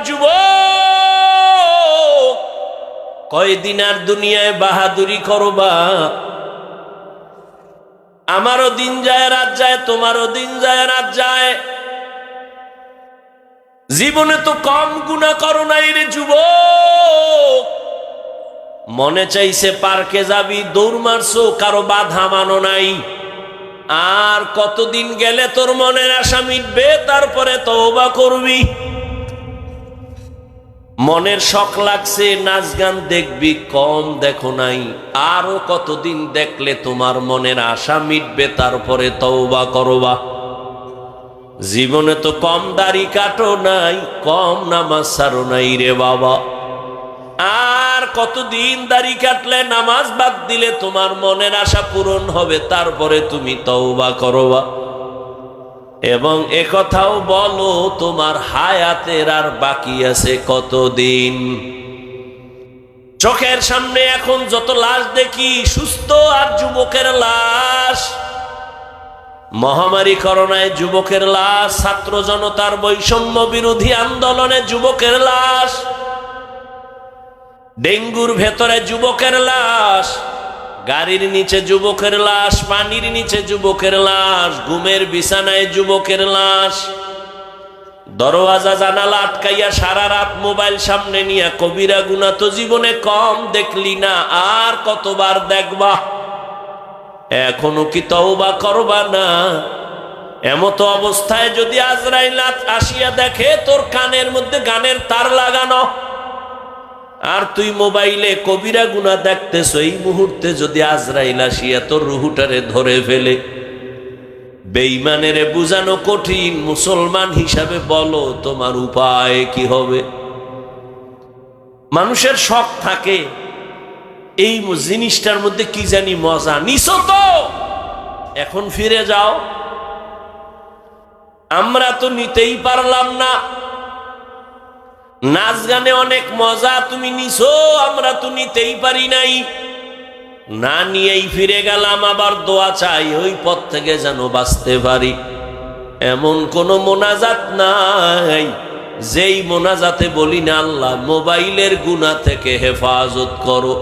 যুবক, কয়দিন আর দুনিয়ায় বাহাদুরি করবা? আমারও দিন যায় রাত যায়, তোমারও দিন যায় রাত যায়। জীবনে তো কম গুনাহ করো নাই রে যুবক। মনে চাইছে পার্কে যাবি, দৌড় মারছো, কারো বাধা মানো নাই। আর কতদিন গেলে তোর মনের আশা মিটবে, তারপরে তওবা করবি? মনের শখ লাগছে, নাচ গান দেখবি, কম দেখো নাই। আরো কতদিন দেখলে তোমার মনের আশা মিটবে, তারপরে তওবা করবা? জীবনে তো কম দাড়ি কাটো নাই, কম নামাজ ছাড়ো নাই রে বাবা। আর কতদিন দাড়ি কাটলে, নামাজ বাদ দিলে তোমার মনের আশা পূরণ হবে, তারপরে তুমি তওবা করবা? এবং একথাও বলো, তোমার হায়াতের আর বাকি আছে কতদিন? চোখের সামনে এখন যত লাশ দেখি, সুস্থ আর যুবকের লাশ। মহামারী করোনায় যুবকের লাশ, ছাত্র জনতার বৈষম্য বিরোধী আন্দোলনে যুবকের লাশ, ডেঙ্গুর ভেতরে যুবকের লাশ, গাড়ির নিচে যুবকের লাশ, পানির নিচে যুবকের লাশ, ঘুমের বিছানায় যুবকের লাশ, দরওয়াজা জানালা আটকাইয়া সারা রাত মোবাইল সামনে নিয়ে কবিরা গুনাহ তো জীবনে কম দেখলি না, আর কতবার দেখবা? এখনো কি তওবা করবা না? এমতো অবস্থায় যদি আজরাইল আসিয়া দেখে তোর কানের মধ্যে গানের তার লাগানো, আর তুই মোবাইলে কবিরা গুনাহ দেখতেছ, এই মুহূর্তে যদি আজরাইল আসিয়া তোর রুহুটারে ধরে ফেলে, বেঈমানের বুঝানো কঠিন। মুসলমান হিসাবে বলো, তোমার উপায় কি হবে? মানুষের শখ থাকে, এই জিনিসটার মধ্যে কি জানি মজা নিছো, তো এখন ফিরে যাও। আমরা তো নিতেই পারলাম না। নাচ গানে অনেক মজা তুমি নিছো, আমরা তো নিতেই পারি নাই। না নিয়েই ফিরে গেলাম, আবার দোয়া চাই ওই পথ থেকে যেন বাঁচতে পারি। এমন কোন মোনাজাত নাই যেই মোনাজাতে বলি না, আল্লাহ মোবাইলের গুনাহ থেকে হেফাজত করো।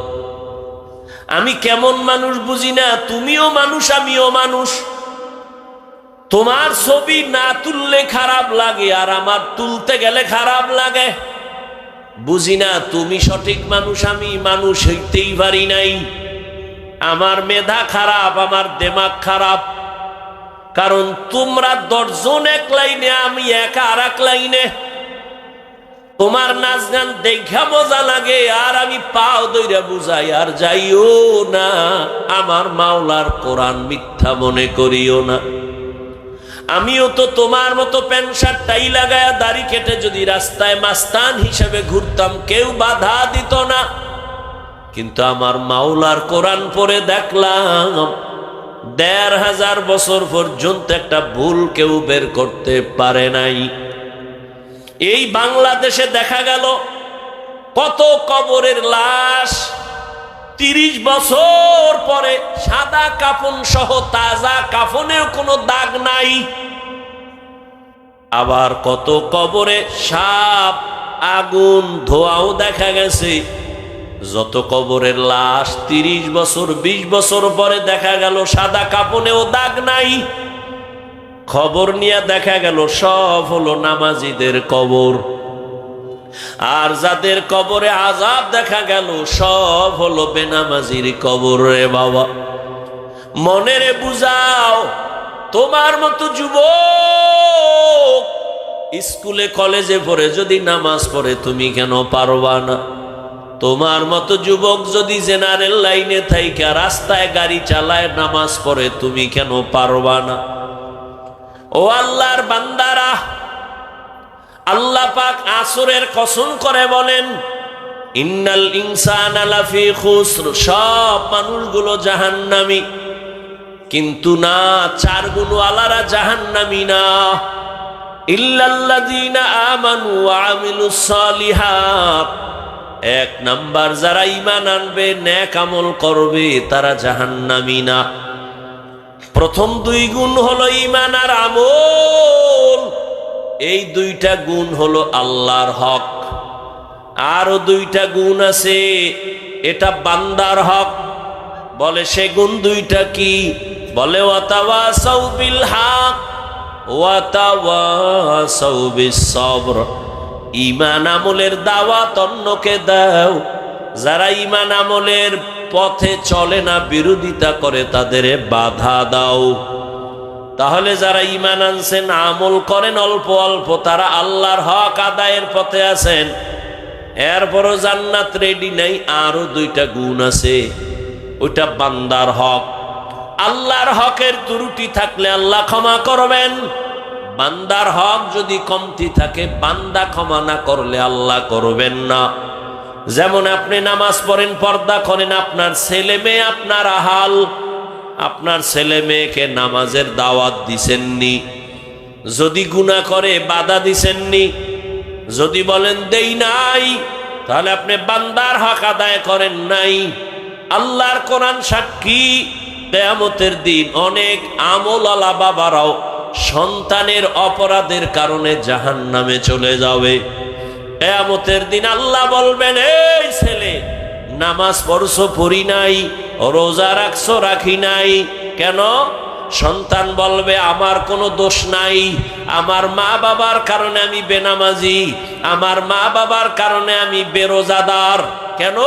আমি কেমন মানুষ বুঝি না, তুমিও মানুষ আমিও মানুষ। তোমার ছবি না তুললে খারাপ লাগে, আর আমার তুলতে গেলে খারাপ লাগে। বুঝি না তুমি সঠিক মানুষ, আমি মানুষ হইতেই পারি নাই। আমার মেধা খারাপ, আমার দিমাগ খারাপ, কারণ তোমরা 10 জন এক লাইনে, আমি একা আর এক লাইনে। তোমার নাচ গান দেখা মজা লাগে, আর আমি পাও দইরা বুঝাই, আর যাইও না আমার মাওলার কোরআন মিথ্যা মনে করিও না। আমিও তো তোমার মতো প্যান্ট শার্ট টাই লাগায়া দাড়ি কেটে যদি রাস্তায় মাস্তান হিসেবে ঘুরতাম, কেউ বাধা দিত না। কিন্তু আমার মাওলার কোরআন পড়ে দেখলাম 1500 বছর পর্যন্ত একটা ভুল কেউ বের করতে পারে নাই। এই বাংলাদেশে দেখা গেল কত কবরের লাশ 30 বছর পরে সাদা কাফন সহ, তাজা কাফনেও কোনো দাগ নাই। আবার কত কবরে সাপ, আগুন, ধোঁয়াও দেখা গেছে। যত কবরের লাশ 30 বছর 20 বছর পরে দেখা গেল সাদা কাফনেও দাগ নাই। খবর নিয়ে দেখা গেল সব হলো নামাজিদের কবর। আর যাদের কবরে আযাব দেখা গেল সব হলো বেনামাজির কবর। রে বাবা, মনেরে বুঝাও, তোমার মতো যুবক স্কুলে কলেজে পড়ে যদি নামাজ পড়ে, তুমি কেন পারবা না? তোমার মতো যুবক যদি জেনারেল লাইনে থাইকা রাস্তায় গাড়ি চালায় নামাজ পড়ে, তুমি কেন পারবা না? ও আল্লাহর বান্দারা, আল্লাহ পাক আসরের কসম করে বলেন, ইন্নাল ইনসানা লাফি খুসর, সব মানুষগুলো জাহান্নামী। কিন্তু না, 4 গুণওয়ালারা জাহান্নামী না। ইল্লাল্লাযীনা আমানু ওয়া আমিলুস সালিহাত, 1 নাম্বার যারা ঈমান আনবে, নেক আমল করবে, তারা জাহান্নামী না। প্রথম 2 গুণ হলো ঈমান আর আমল। এই দুইটা গুণ হলো আল্লাহর হক। আরো দুইটা গুণ আছে, এটা বান্দার হক। বলে সে গুণ দুইটা কি? বলে ওয়াতাওয়াসাউ বিল হক ওয়াতাওয়াসাউ বিস সবর। ঈমান আমলের দাওয়াত অন্যকে দাও, যারা ঈমান আমলের পথে চলে না, বিরোধিতা করে, তাদের বাধা দাও। তাহলে যারা ঈমান আনছেন, আমল করেন অল্প অল্প, তারা আল্লাহর হক আদায়ের পথে আছেন। এরপরও জান্নাত রেডি নাই। আরো দুইটা গুণ আছে, ওইটা বান্দার হক। আল্লাহর হকের ত্রুটি থাকলে আল্লাহ ক্ষমা করবেন। বান্দার হক যদি কমতি থাকে, বান্দা ক্ষমা না করলে আল্লাহ করবেন না। যেমন আপনি নামাজ পড়েন, পর্দা করেন, আপনার ছেলে মেয়ে আপনার আহাল, আপনার ছেলে মেয়েকে নামাজের দাওয়াত দিছেননি। যদি গুনাহ করে বাধা দিছেননি, যদি বলেন দেই নাই, তাহলে আপনি বান্দার হক আদায় করেন নাই। আল্লাহর কোরআন সাক্ষী, কিয়ামতের দিন অনেক আমলওয়ালা বাবারাও সন্তানের অপরাধের কারণে জাহান্নামে চলে যাবে। কিয়ামতের দিন আল্লাহ বলবেন, এই ছেলে, নামাজ পড়ছো পড়ি নাই, রোজা রাখছো রাখি নাই, কেন? সন্তান বলবে, আমার কোনো দোষ নাই, আমার মা বাবার কারণে আমি বেনামাজি, আমার মা বাবার কারণে আমি বেরোজাদার। কেন?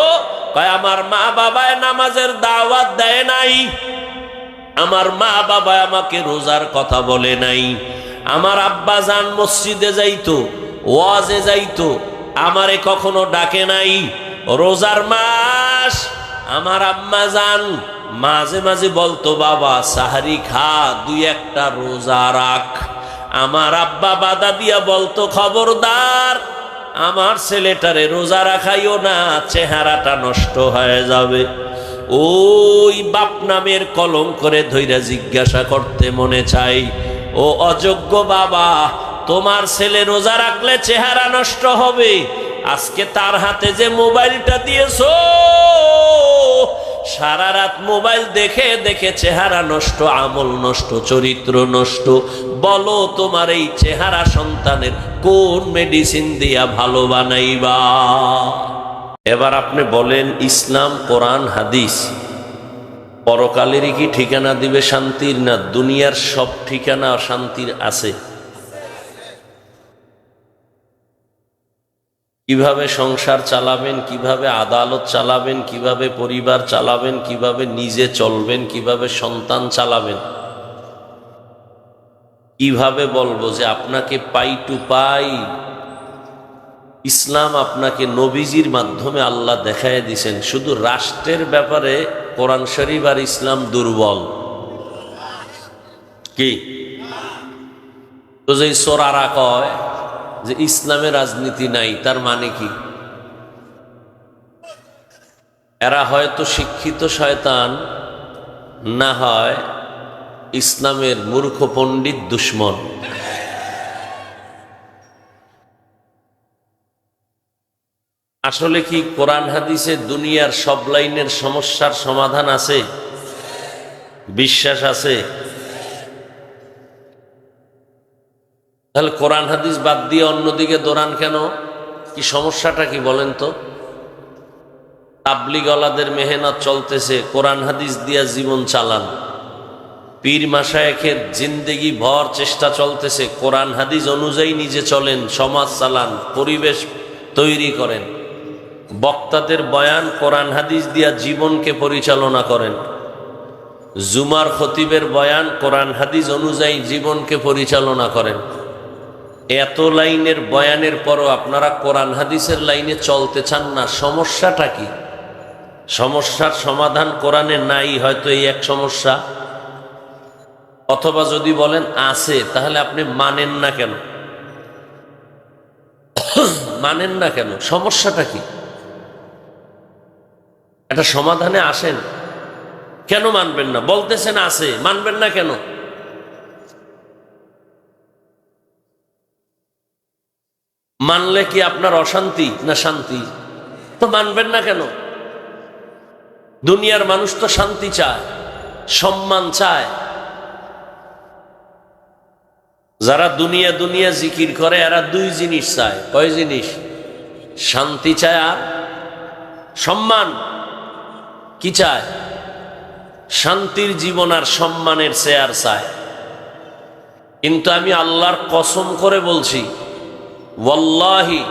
কয় আমার মা বাবায় নামাজের দাওয়াত দেয় নাই, আমার মা বাবা আমাকে রোজার কথা বলে নাই, আমার আব্বা জান মসজিদে যাইতো, ওয়াজে যাইতো, আমারে কখনো ডাকে নাই। রোজার মাস, আমার আম্মা জান মাঝে মাঝে বলতো, বাবা সাহারি খা, দুই একটা রোজা রাখ। আমার আব্বা বাধা দিয়া বলতো, খবরদার আমার ছেলেটারে রোজা রাখাইও না, চেহারাটা নষ্ট হয়ে যাবে। ওই বাপ নামের কলঙ্ক করে ধইরা জিজ্ঞাসা করতে মনে চাই, ও অযোগ্য বাবা, তোমার ছেলে রোজা রাখলে চেহারা নষ্ট হবে, আজকে তার হাতে যে মোবাইলটা দিয়েছো, সারা রাত মোবাইল দেখে দেখে চেহারা নষ্ট, আমল নষ্ট, চরিত্র নষ্ট। বলো তোমার এই চেহারা সন্তানের কোন মেডিসিন দিয়া ভালো বানাইবা? এবার আপনি বলেন, ইসলাম, কোরআন, হাদিস পরকালেরই কি ঠিকানা দিবে শান্তির, না দুনিয়ার সব ঠিকানা শান্তির আছে? কিভাবে সংসার চালাবেন, কিভাবে আদালত চালাবেন, কিভাবে পরিবার চালাবেন, কিভাবে নিজে চলবেন, কিভাবে সন্তান চালাবেন, কিভাবে বলবো যে আপনাকে পাই টু পাই? ইসলাম আপনাকে নবীজির মাধ্যমে আল্লাহ দেখায় দিছেন। শুধু রাষ্ট্রের ব্যাপারে কোরআন শরীফ আর ইসলাম দুর্বল। কি তো যে সোরারা কয় যে ইসলামে রাজনীতি নাই, তার মানে কি? এরা হয়তো শিক্ষিত শয়তান, না হয় ইসলামের মূর্খ পণ্ডিত দুশ্মন। আসলে কি কোরআন হাদিসে দুনিয়ার সব লাইনের সমস্যার সমাধান আছে? বিশ্বাস আছে? তাহলে কোরআন হাদিস বাদ দিয়ে অন্যদিকে দৌড়ান কেন? কি সমস্যাটা কি বলেন তো? তাবলিগওয়ালাদের মেহনত চলতেছে, কোরআন হাদিস দিয়া জীবন চালান। পীর মাশায়েখের জিন্দেগি ভর চেষ্টা চলতেছে, কোরআন হাদিস অনুযায়ী নিজে চলেন, সমাজ চালান, পরিবেশ তৈরি করেন। বক্তাদের বয়ান কোরআন হাদিস দিয়া জীবনকে পরিচালনা করেন। জুমার খতিবের বয়ান কোরআন হাদিস অনুযায়ী জীবনকে পরিচালনা করেন। এত লাইনের বয়ানের পরও আপনারা কোরআন হাদিসের লাইনে চলতে চান না, সমস্যাটা কি? সমস্যার সমাধান কোরআনে নাই, হয়তো এই এক সমস্যা। অথবা যদি বলেন আছে, তাহলে আপনি মানেন না কেন? মানেন না কেন? সমস্যাটা কি? এটা সমাধানে আসেন। কেন মানবেন না? বলতেছেন আছে, মানবেন না কেন? মানলে কি আপনার অশান্তি না শান্তি? তো মানবেন না কেন? দুনিয়ার মানুষ তো শান্তি চায়, সম্মান চায়। যারা দুনিয়া দুনিয়া জিকির করে এরা দুই জিনিস চায়। কয় জিনিস? শান্তি চায় আর সম্মান। কি চায়? শান্তির জীবন আর সম্মানের চেয়ার চায়। কিন্তু আমি আল্লাহর কসম করে বলছি, ওয়াল্লাহি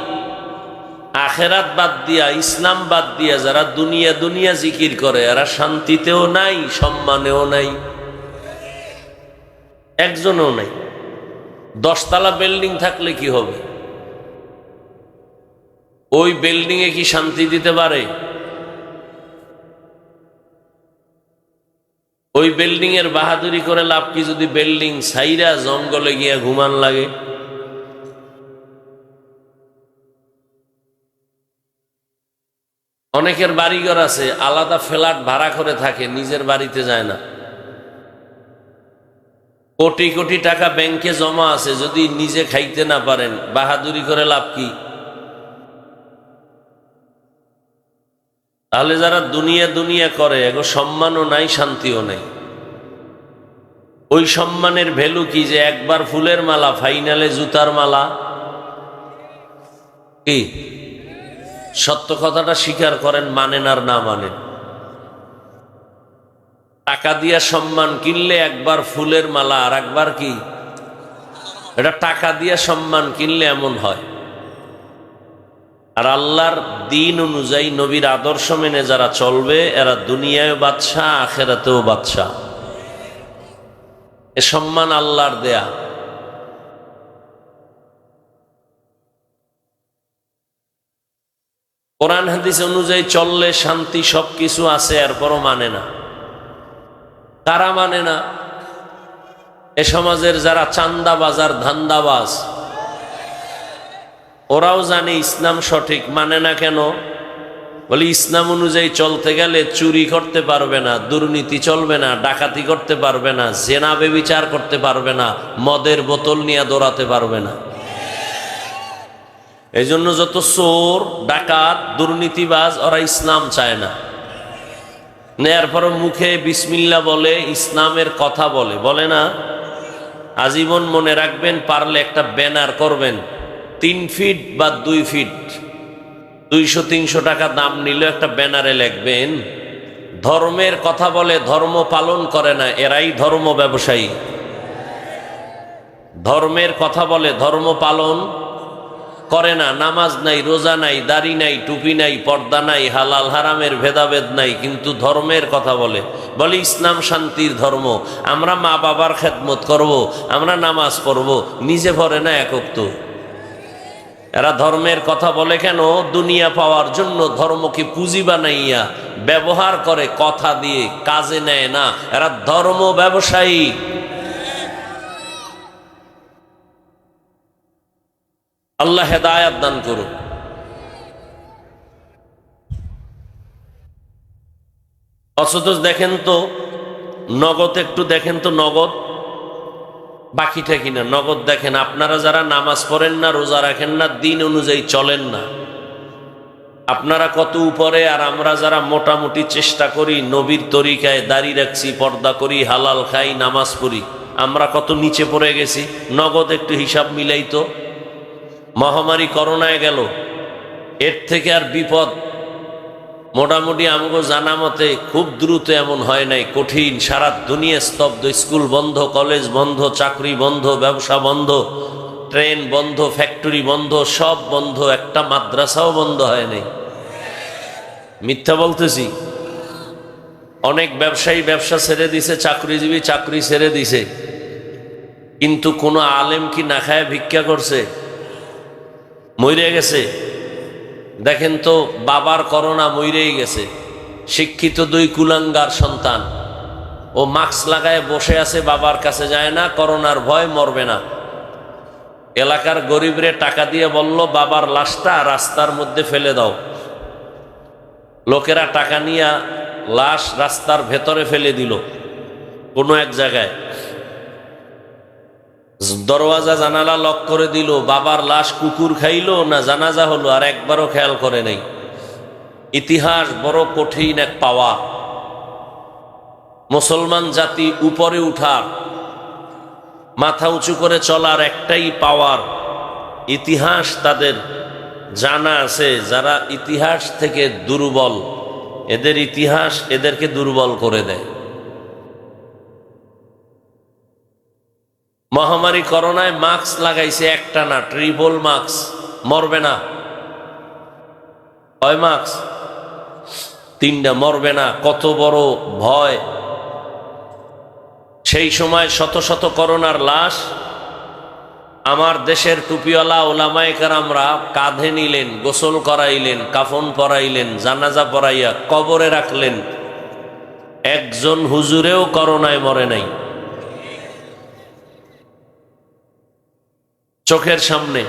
আখেরাত বাদ দিয়া, ইসলাম বাদ দিয়া যারা দুনিয়া দুনিয়া জিকির করে এরা শান্তিতেও নাই, সম্মানেও নাই, একজনও নাই। 10 তলা বিল্ডিং থাকলে কি হবে? ওই বিল্ডিং এ কি শান্তি দিতে পারে? ওই বিল্ডিং এর বাহাদুরি করে লাভ কি যদি বিল্ডিং ছাইরা জঙ্গলে গিয়া ঘুমান লাগে? অনেকের বাড়িঘর আছে, আলাদা ফ্ল্যাট ভাড়া করে থাকে, নিজের বাড়িতে যায় না। কোটি কোটি টাকা ব্যাংকে জমা আছে, যদি নিজে খাইতে না পারেন বাহাদুরি করে লাভ কি? তাহলে যারা দুনিয়া দুনিয়া করে এগো সম্মানও নাই, শান্তিও নাই। ওই সম্মানের ভ্যালু কি যে একবার ফুলের মালা, ফাইনালে জুতার মালা? কি সত্য কথাটা স্বীকার করেন, মানেন আর না মানেন। টাকা দিয়া সম্মান কিনলে একবার ফুলের মালা, আর একবার কি? এটা টাকা দিয়া সম্মান কিনলে এমন হয়। আর আল্লাহর দিন অনুযায়ী নবীর আদর্শ মেনে যারা চলবে এরা দুনিয়ায় বাদশা, আখেরাতেও বাদশা। এ সম্মান আল্লাহর দেয়া। কোরআন হাদিস অনুযায়ী চললে শান্তি সবকিছু আছে, এরপরও মানে না। কারা মানে না? এ সমাজের যারা চান্দাবাজ আর ধান্দাবাজ, ওরাও জানে ইসলাম সঠিক, মানে না কেন? বলি ইসলাম অনুযায়ী চলতে গেলে চুরি করতে পারবে না, দুর্নীতি চলবে না, ডাকাতি করতে পারবে না, জেনা বেবিচার করতে পারবে না, মদের বোতল নিয়ে দৌড়াতে পারবে না। এই জন্য যত চোর, ডাকাত, দুর্নীতিবাজ ওরা ইসলাম চায় না। এরপর মুখে বিসমিল্লাহ বলে, ইসলামের কথা বলে, বলে না? আজীবন মনে রাখবেন, পারলে একটা ব্যানার করবেন, 3 ফিট বা 2 ফিট, 200-300 টাকা দাম নিল, একটা ব্যানারে লিখবেন ধর্মের কথা বলে, ধর্ম পালন করে না, এরাই ধর্ম ব্যবসায়ী। ধর্মের কথা বলে, ধর্ম পালন করে না, নামাজ নাই, রোজা নাই, দাড়ি নাই, টুপি নাই, পর্দা নাই, হালাল হারামের ভেদাভেদ নাই, কিন্তু ধর্মের কথা বলে। বলে ইসলাম শান্তির ধর্ম, আমরা মা বাবার খেদমত করব, আমরা নামাজ পড়ব, নিজে পড়ে না একক তো। এরা ধর্মের কথা বলে কেন? দুনিয়া পাওয়ার জন্য ধর্মকে পুঁজি বানাইয়া ব্যবহার করে, কথা দিয়ে কাজে নেয় না। এরা ধর্ম ব্যবসায়ী। আল্লাহ হেদায়াত দান করুন। অথচ দেখেন তো নগদ, একটু দেখেন তো নগদ বাকিটা কিনা। নগদ দেখেন, আপনারা যারা নামাজ পড়েন না, রোজা রাখেন না, দিন অনুযায়ী চলেন না, আপনারা কত উপরে, আর আমরা যারা মোটামুটি চেষ্টা করি, নবীর তরিকায় দাড়ি রাখছি, পর্দা করি, হালাল খাই, নামাজ পড়ি, আমরা কত নিচে পড়ে গেছি। নগদ একটু হিসাব মিলাই তো। মহামারী করোনায় গেল, এর থেকে আর বিপদ মোটামুটি আমাকে জানা মতে খুব দ্রুত এমন হয় নাই। কঠিন, সারা দুনিয়া স্তব্ধ, স্কুল বন্ধ, কলেজ বন্ধ, চাকরি বন্ধ, ব্যবসা বন্ধ, ট্রেন বন্ধ, ফ্যাক্টরি বন্ধ, সব বন্ধ, একটা মাদ্রাসাও বন্ধ হয় নাই। মিথ্যা বলতেছি? অনেক ব্যবসায়ী ব্যবসা ছেড়ে দিছে, চাকরিজীবী চাকরি ছেড়ে দিছে, কিন্তু কোনো আলেম কি না খায় ভিক্ষা করছে? মরে গেছে। দেখেন তো, বাবার করোনা, মরেই গেছে। শিক্ষিত 2 কুলাঙ্গার সন্তান, ও মাস্ক লাগায় বসে আছে, বাবার কাছে যায় না, করোনার ভয়, মরবে না। এলাকার গরিবরে টাকা দিয়ে বলল বাবার লাশটা রাস্তার মধ্যে ফেলে দাও। লোকেরা টাকা নিয়ে লাশ রাস্তার ভেতরে ফেলে দিল কোনো এক জায়গায়। দরওয়াজা জানালা লক করে দিল। বাবার লাশ কুকুর খাইলো না জানাজা হলো, আর একবারও খেয়াল করে নাই। ইতিহাস বড় কঠিন এক পাওয়া। মুসলমান জাতি উপরে উঠার, মাথা উঁচু করে চলার একটাই পাওয়ার, ইতিহাস তাদের জানা আছে। যারা ইতিহাস থেকে দুর্বল, এদের ইতিহাস এদেরকে দুর্বল করে দেয়। মহামারী করোনায় মাস্ক লাগাইছে একটা না, ট্রিপল মাস্ক, মরবে না। কয় মাস্ক? 3টা, মরবে না। কত বড় ভয়! সেই সময় শত শত করোনার লাশ আমার দেশের টুপিওয়ালা ওলামায়ে কেরামরা কাঁধে নিলেন, গোসল করাইলেন, কাফন পরাইলেন, জানাজা পরাইয়া কবরে রাখলেন। একজন হুজুরেও করোনায় মরে নাই। চোখের সামনে।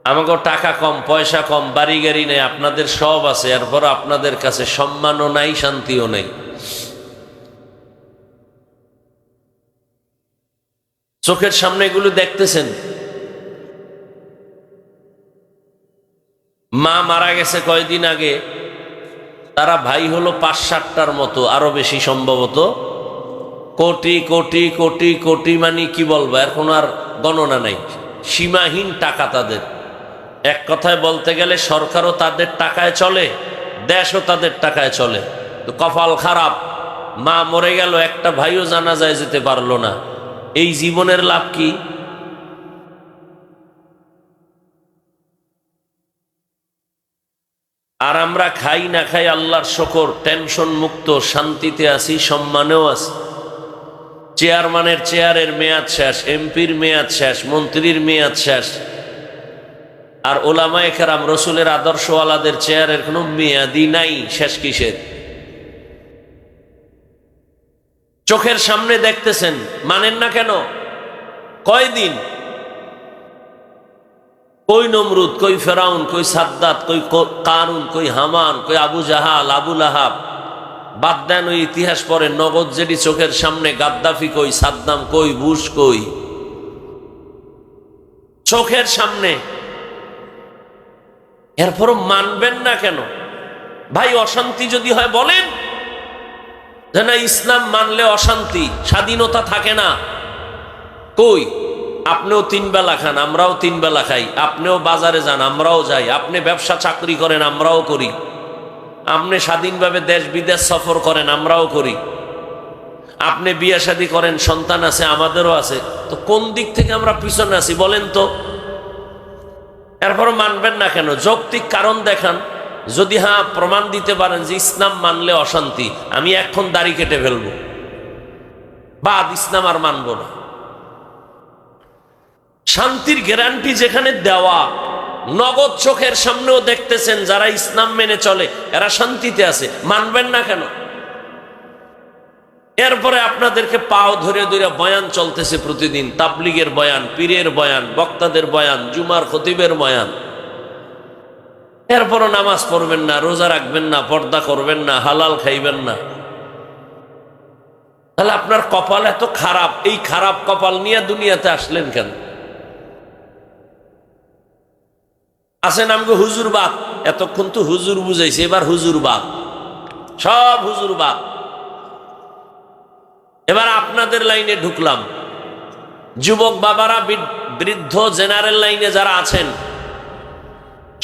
আমাকে টাকা কম, পয়সা কম, বাড়ি গাড়ি নেই, আপনাদের সব আছে, এরপর আপনাদের কাছে সম্মানও নাই, শান্তিও নেই। চোখের সামনে এগুলো দেখতেছেন। মা মারা গেছে কয়দিন আগে, তারা ভাই হলো 5-7টার মতো, আরো বেশি সম্ভবত। কোটি কোটি কোটি কোটি, মানে কি বলবো, আর কোনো আর গণনা নাই। সীমাহীন টাকা তাদের। এক কথায় বলতে গেলে সরকারও তাদের টাকায় চলে, দেশও তাদের টাকায় চলে। তো কপাল খারাপ, মা মরে গেল, একটা ভাইও জানাজায় যেতে পারলো না। এই জীবনের লাভ কি? আর আমরা খাই না খাই আল্লাহর শকর, টেনশন মুক্ত, শান্তিতে আছি, সম্মানেও আছি। চেয়ারম্যানের চেয়ারের মেয়াদ শেষ, এমপির মেয়াদ শেষ, মন্ত্রীর মেয়াদ শেষ। আর ওলামায়ে কেরাম, রসুলের আদর্শওয়ালাদের চেয়ারের কোনো মেয়াদই নাই, শেষ কিসের? চোখের সামনে দেখতেছেন, মানেন না কেন? কয়দিন? কই নমরুদ, কই ফেরাউন, কই সাদ্দাত, কই কারুন, কই হামান, কই আবু জাহাল, আবু লাহাব। বাদ দেন, ওই ইতিহাস পড়ে। নগদ যেটি চোখের সামনে, গাদ্দাফি কই, সাদ্দাম কই, বুশ কই, চোখের সামনে। এরপরও মানবেন না কেন ভাই? অশান্তি যদি হয় বলেন যে না, ইসলাম মানলে অশান্তি, স্বাধীনতা থাকে না। কই? আপনিও 3 বেলা খান, আমরাও 3 বেলা খাই। আপনিও বাজারে যান, আমরাও যাই। আপনি ব্যবসা চাকরি করেন, আমরাও করি। আপনি স্বাধীনভাবে দেশ বিদেশ সফর করেন, আমরাও করি। আপনি বিয়ে শাদী করেন, সন্তান আছে, আমাদেরও আছে। তো কোন দিক থেকে আমরা পিছনে আছি বলেন তো? এরপরও মানবেন না কেন? যৌক্তিক কারণ দেখান। যদি হ্যাঁ প্রমাণ দিতে পারেন যে ইসলাম মানলে অশান্তি, আমি এখন দাড়ি কেটে ফেলবো, বাদ, ইসলাম আর মানব না। শান্তির গ্যারান্টি যেখানে দেওয়া, নগদ চোখের সামনেও দেখতেছেন যারা ইসলাম মেনে চলে এরা শান্তিতে আছে, মানবেন না কেন? এরপরে আপনাদেরকে পাও ধরে ধরে বয়ান চলতেছে প্রতিদিন, তাবলিগের বয়ান, পীরের বয়ান, বক্তাদের বয়ান, জুমার খতিবের বয়ান। এরপরও নামাজ পড়বেন না, রোজা রাখবেন না, পর্দা করবেন না, হালাল খাইবেন না। তাহলে আপনার কপাল এত খারাপ, এই খারাপ কপাল নিয়ে দুনিয়াতে আসলেন কেন? আছেন আমাকে হুজুর বাদ, এতক্ষণ তো হুজুর বুঝাইছে, এবার হুজুর বাদ, সব হুজুর বাদ। এবার আপনাদের লাইনে ঢুকলাম। যুবক বাবারা, বৃদ্ধ জেনারেল লাইনে যারা আছেন,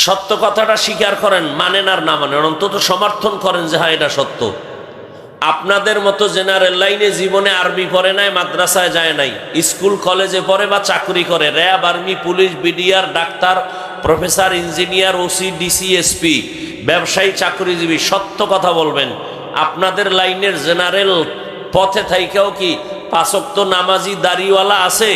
সত্য কথাটা স্বীকার করেন, মানেন আর না মানেন, অন্তত সমর্থন করেন যে হ্যাঁ এটা সত্য। আপনাদের মতো জেনারেল লাইনে জীবনে আরবি পড়ে নাই, মাদ্রাসায় যায় নাই, স্কুল কলেজে পড়ে বা চাকরি করে, RAB, army, police, BDR, doctor, professor, engineer, OC, DC, SP, ব্যবসায়ী, চাকরিজীবী, সত্য কথা বলবেন। আপনাদের লাইনের জেনারেল পথে থাইকেও কি 5 ওয়াক্ত নামাজি দাড়িওয়ালা আছে?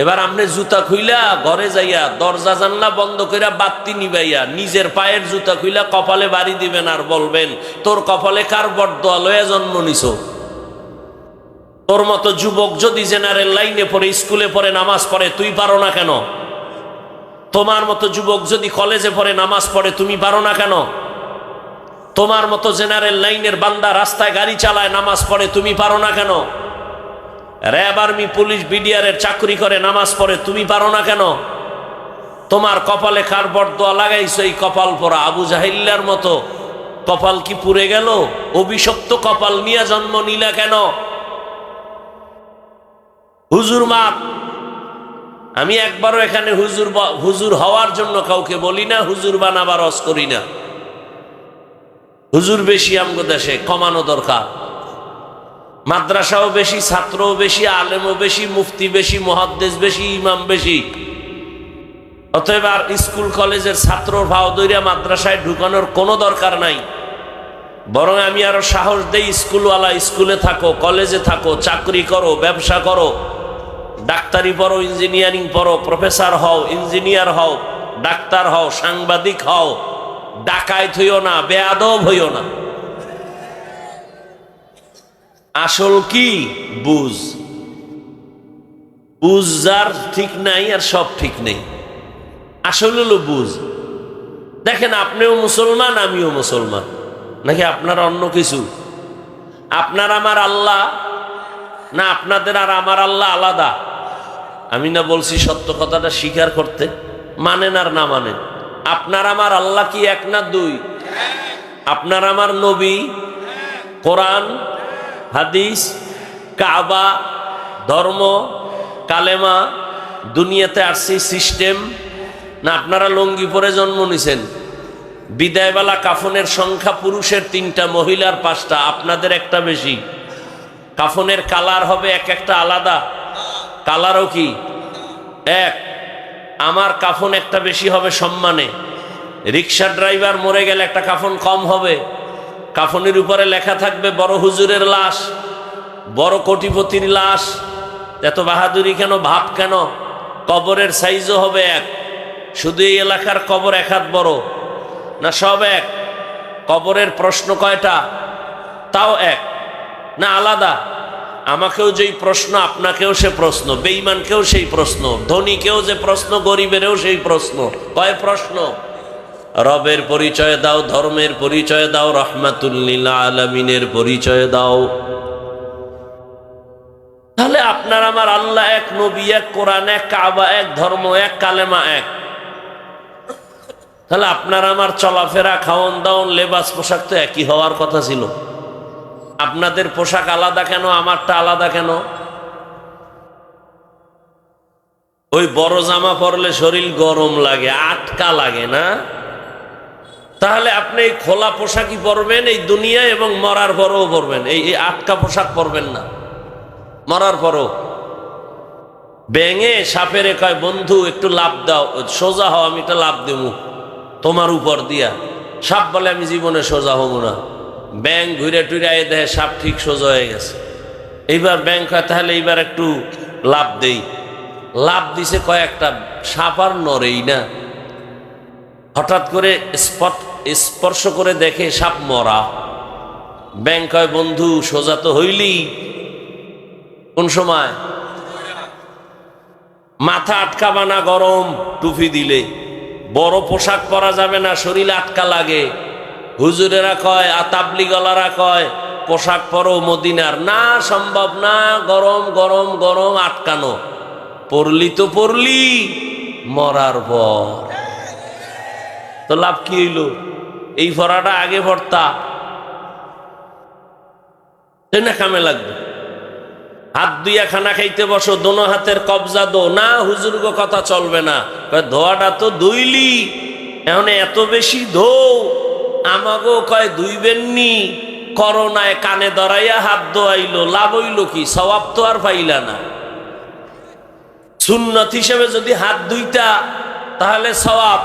এবার আপনি জুতা খুইলা ঘরে যাইয়া দরজা জানলা বন্ধ কইরা বাতি নিবাইয়া নিজের পায়ের জুতা খুইলা কপালে বাড়ি দিবেন আর বলবেন তোর কপালে কার বরদোয়া লয়ে জন্ম নিছো? তোর মতো যুবক যদি জেনারেল লাইনে পড়ে, স্কুলে পড়ে, নামাজ পড়ে, তুই পারো না কেন? তোমার মতো যুবক যদি কলেজে পড়ে, নামাজ পড়ে, তুমি পারো না কেন? তোমার মতো জেনারেল লাইনের বান্দা রাস্তায় গাড়ি চালায়, নামাজ পড়ে, তুমি পারো না কেন? র্যাব, আর্মি, পুলিশ, বিডিআরের চাকরি করে, নামাজ পড়ে, তুমি পারো না কেন? তোমার কপালে কার বরদোয়া লাগাইছো? এই কপাল পরা আবু জাহিল্লার মতো কপাল কি পুড়ে গেল? অভিশপ্ত কপাল নিয়ে জন্ম নিলা কেন? হুজুর মাপ। আমি একবারও এখানে হুজুর হওয়ার জন্য কাউকে বলি না, হুজুর বানাবার রস করি না। হুজুর বেশি আমগো দেশে, কমানো দরকার। মাদ্রাসাও বেশি, ছাত্রও বেশি, আলেমও বেশি, মুফতি বেশি, মুহাদ্দিস বেশি, ইমাম বেশি। অতএব আর স্কুল কলেজের ছাত্র ভাও দইরা মাদ্রাসায় ঢুকানোর কোনো দরকার নাই। বরং আমি আরো সাহস দেই, স্কুলওয়ালা স্কুলে থাকো, কলেজে থাকো, চাকরি করো, ব্যবসা করো, ডাক্তারি পড়ো, ইঞ্জিনিয়ারিং পড়ো, প্রফেসর হও, ইঞ্জিনিয়ার হও, ডাক্তার হও, সাংবাদিক হও, ডাকাইত হইও না, বেয়াদব হইও না। আসল কি? বুঝ। বুঝ যার ঠিক নাই আর সব ঠিক নেই। আসল হলো বুঝ। দেখেন, আপনিও মুসলমান, আমিও মুসলমান, নাকি আপনার অন্য কিছু? আপনার আমার আল্লাহ না আপনাদের আর আমার আল্লাহ আলাদা? আমি না বলছি সত্য কথাটা স্বীকার করতে? মানেন আর না মানেন, আপনার আমার আল্লাহ কি এক না দুই? আপনার আমার নবী, কোরআন, হাদিস, কাবা, ধর্ম, কালেমা, দুনিয়াতে আসছি সিস্টেম, না আপনারা লঙ্গি পরে জন্ম নিছেন? বিদায়বেলা কাফনের সংখ্যা পুরুষের 3টা, মহিলার 5টা, আপনাদের একটা বেশি। কাফনের কালার হবে এক একটা আলাদা, কালারও কি এক? আমার কাফন একটা বেশি হবে সম্মানে। রিক্সা ড্রাইভার মরে গেলে একটা কাফন কম হবে। কাফনের উপরে লেখা থাকবে বড় হুজুরের লাশ, বড় কোটিপতির লাশ। এত বাহাদুরি কেন, ভাব কেন? কবরের সাইজও হবে এক। শুধু এই এলাকার কবর 1 হাত বড় না সব এক? কবরের প্রশ্ন কয়টা? তাও এক না আলাদা? আমাকেও যেই প্রশ্ন, আপনাকেও সে প্রশ্ন, বেঈমানকেও সেই প্রশ্ন, ধনীকেও যে প্রশ্ন, গরিবেরও সেই প্রশ্ন। কয় প্রশ্ন? রবের পরিচয় দাও, ধর্মের পরিচয় দাও, রহমাতুল লিল আলামিনের পরিচয় দাও। তাহলে আপনার আমার আল্লাহ এক, নবী এক, কোরআন এক, কাবা এক, ধর্ম এক, কালেমা এক। তাহলে আপনার আমার চলাফেরা, খাওয়ন দাওন, লেবাস, পোশাক তো একই হওয়ার কথা ছিল। আপনাদের পোশাক আলাদা কেন, আমারটা আলাদা কেন? ওই বড় জামা পরলে শরীর গরম লাগে, আটকা লাগে না? তাহলে আপনি এই খোলা পোশাকই পরবেন এই দুনিয়া, এবং মরার পরও পরবেন। এই আটকা পোশাক পরবেন না মরার পরও। ব্যাঙে সাপেরে কয়, বন্ধু একটু লাভ দাও, সোজা হও, আমি একটা লাভ দেবো তোমার উপর দিয়া। সাপ বলে, আমি জীবনে সোজা হব না। ব্যাং ঘুরে টুরে দেয় সাপ ঠিক সোজা হয়ে গেছে। এইবার ব্যাং কয়, তাহলে এইবার একটু লাভ দেই। লাভ দিছে কয়েকটা, সাপ আর নড়েই না। হঠাৎ করে স্পর্শ করে দেখে সাপ মরা। ব্যাং কয়, বন্ধু সোজা তো হইলি। কোন সময়? মাথা আটকাবা না গরম টুপি দিলে, বড় পোশাক পরা যাবে না, শরীর আটকা লাগে। হুজুরেরা কয়, তাবলিগলারা কয়, পোশাক পরো মদিনার। না, সম্ভব না, গরম গরম গরম, আটকানো। পরলি তো পরলি মরার পর, তো লাভ কি হইল? এই পরাটা আগে ভরতা না, কামে লাগবে। হাত দুইয়া খানা খাইতে বসো, দোনো হাতের কবজা দো। না, হুজুরগো কথা চলবে না। ধোয়াটা তো ধুইলি, এখন এত বেশি ধো। আমাগো কয় ধুইবেননি, করোনায় কানে ধরাইয়া হাত ধোয়াইলো, লাভ হইল কি? সওয়াব তো আর পাইলা না। সুন্নত হিসেবে যদি হাত ধুইতা তাহলে সওয়াব।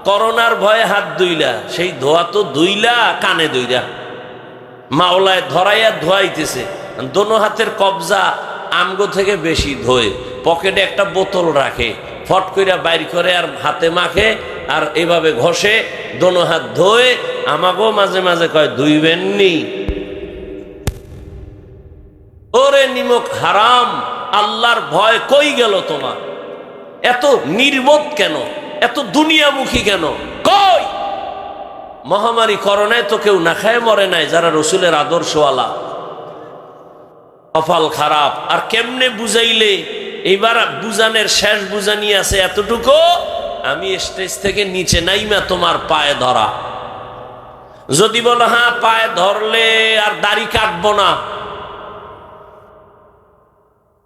করোনার ভয়ে হাত ধুইলা, সেই ধোয়া তো ধুইলা কানে ধুইরা, মাওলায় ধরাইয়া ধোয়াইতেছে। দোনো হাতের কবজা আমগো থেকে বেশি ধোয়ে। পকেটে একটা বোতল রাখে, ফট কইরা বাইর করে আর হাতে মাখে, আর এভাবে ঘষে, দোনো হাত ধোয়ে। আমাগো মাঝে মাঝে কয়, ধুইবেননি। ওরে নিমক হারাম, আল্লাহর ভয় কই গেল তোমার? এত নির্বোধ কেন? এত দুনিয়ামুখী কেন? কই? মহামারী করোনায় তো কেউ না খায় মরে নাই, যারা রসুলের আদর্শওয়ালা। কপাল খারাপ। আর কেমনে বুঝাইলে? এইবার বুঝানের শেষ বুঝানি আছে এতটুকু, আমি স্টেজ থেকে নিচে নাইমা তোমার পায়ে ধরা। যদি বলো হ্যাঁ পায়ে ধরলে আর দাড়ি কাটবো না,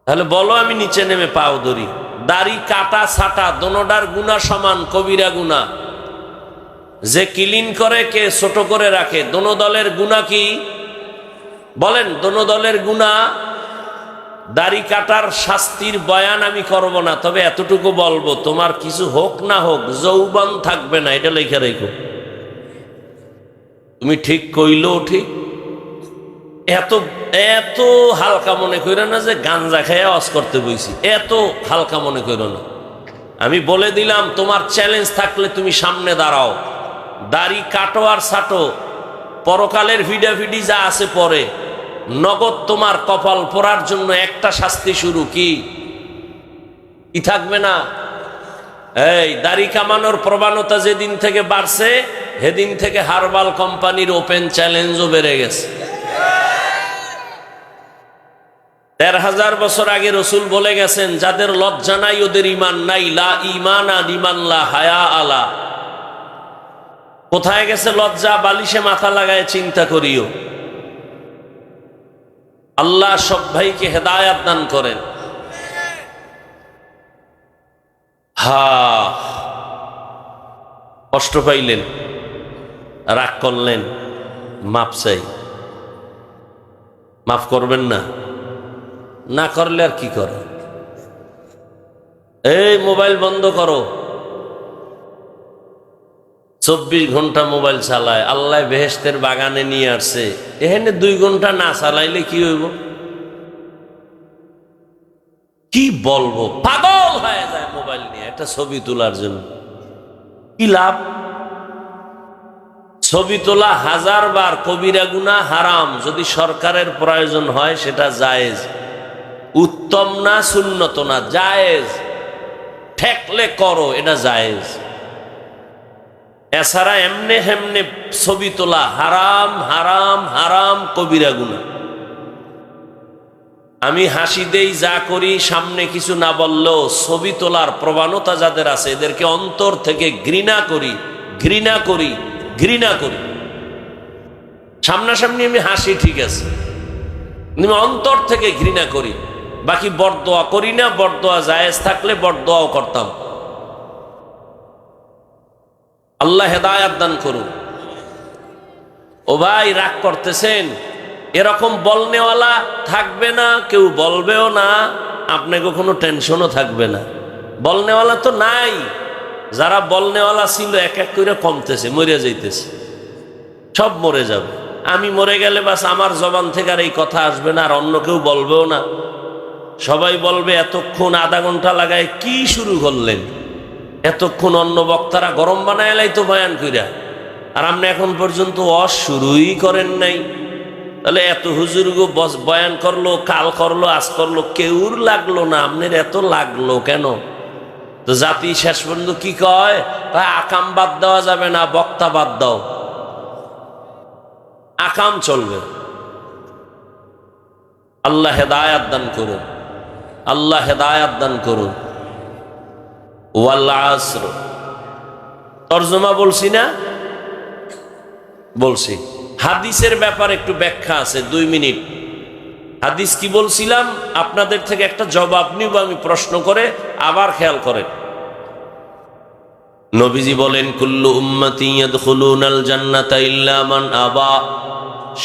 তাহলে বলো আমি নিচে নেমে পাও ধরি। দাড়ি কাটা ছাটা দোনোটার গুনাহ সমান, কবিরা গুনাহ। যে ক্লিন করে কে ছোট করে রাখে, দোনো দলের গুনাহ কি বলেন? দোনো দলের গুনাহ। দাড়ি কাটার শাস্তির বয়ান আমি করব না, তবে এতটুকু বলবো, তোমার কিছু হোক না হোক যৌবন থাকবে না, এটা লেখা রেখো। তুমি ঠিক কইলো ঠিক, এত এত হালকা মনে করো না যে গাঞ্জা খেয়ে ওয়াজ করতে বইছি, এত হালকা মনে করো না। আমি বলে দিলাম, তোমার চ্যালেঞ্জ থাকলে তুমি সামনে দাঁড়াও, দাড়ি কাটো আর ছাটো, পরকালের ভিডাভিডি যা আছে পরে, নগদ তোমার কপাল পড়ার জন্য একটা শাস্তি শুরু, কি থাকবে না? এই দাড়ি কামানোর প্রবণতা যেদিন থেকে বাড়ছে, সেদিন থেকে হারবাল কোম্পানির ওপেন চ্যালেঞ্জও বেড়ে গেছে। ১৩,০০০ বছর আগে রসুল বলে গেছেন, যাদের লজ্জা নাই ওদের ইমান নাই। লা ঈমানা লিমান লা হায়া আলা। কোথায় গেছে লজ্জা? বালিশে মাথা লাগায় চিন্তা করিও। আল্লাহ সব ভাইকে হেদায়াত দান করেন। কষ্ট পাইলেন, রাগ করলেন, মাপ চাই। মাফ করবেন না? না করলে আর কি করে? এই মোবাইল বন্ধ করো। ২৪ ঘন্টা মোবাইল চালায়, আল্লাহ বেহেশতের বাগানে নিয়ে আসছে, এখানে ২ ঘন্টা না চালাইলে কি হইব? কি বলবো, পাগল হয়ে যায় মোবাইল নিয়ে একটা ছবি তোলার জন্য। কি লাভ? ছবি তোলা ১০০০ বার কবিরা গুনাহ, হারাম। যদি সরকারের প্রয়োজন হয় সেটা জায়েজ, উত্তম না, সুন্নত না, জায়েজ। ঠেকলে করো, এটা জায়েজ। এছাড়া এমনে হেমনে ছবি তোলা হারাম, হারাম, হারাম, কবিরা গুনাহ। আমি হাসি দেই, যা করি, সামনে কিছু না বললেও ছবি তোলার প্রবণতা যাদের আছে, এদেরকে অন্তর থেকে ঘৃণা করি, ঘৃণা করি, ঘৃণা করি। সামনাসামনি আমি হাসি, ঠিক আছে, কিন্তু অন্তর থেকে ঘৃণা করি। বাকি বরদোয়া করি না, বরদোয়া জায়েজ থাকলে বরদোয়াও করতাম। আল্লাহ হেদায়াত দান করুন। ও ভাই, রাগ করতেছেন, এরকম বলনেওয়ালা থাকবে না, কেউ বলবেও না, আপনাকে কোনো টেনশনও থাকবে না। বলনেওয়ালা তো নাই, যারা বলনেওয়ালা ছিল এক এক করে কমতেছে, মরে যাইতেছে, সব মরে যাবে। আমি মরে গেলে বাস আমার জবান থেকে আর এই কথা আসবে না, আর অন্য কেউ বলবেও না। সবাই বলবে, এতক্ষণ আধা ঘন্টা লাগায় কি শুরু করলেন? এতক্ষণ অন্য বক্তারা গরম বানায় লাইতো বয়ান কইরা, আর আপনি এখন পর্যন্ত শুরুই করেন নাই। তাহলে এত হুজুর গো বয়ান করলো, কাল করলো, আজ করলো, কেউর লাগলো না, আপনার এত লাগলো কেন? তো জাতি শেষ পর্যন্ত কি কয়? আকাম বাদ দেওয়া যাবে না, বক্তা বাদ দাও। আকাম চলবে। আল্লাহ হেদায়াত দান করুন, আল্লাহ হেদায়াত দান করুন। ওয়াল আসর তরজমা বলছি না? বলছি। হাদিসের ব্যাপারে একটু ব্যাখ্যা আছে, 2 মিনিট। হাদিস কি বলছিলাম? আপনাদের থেকে একটা জবাব নিব আমি প্রশ্ন করে, আবার খেয়াল করেন। নবীজি বলেন, কুল্লু উম্মতি ইয়াদখুলুনাল জান্নাতা ইল্লা মান আবা।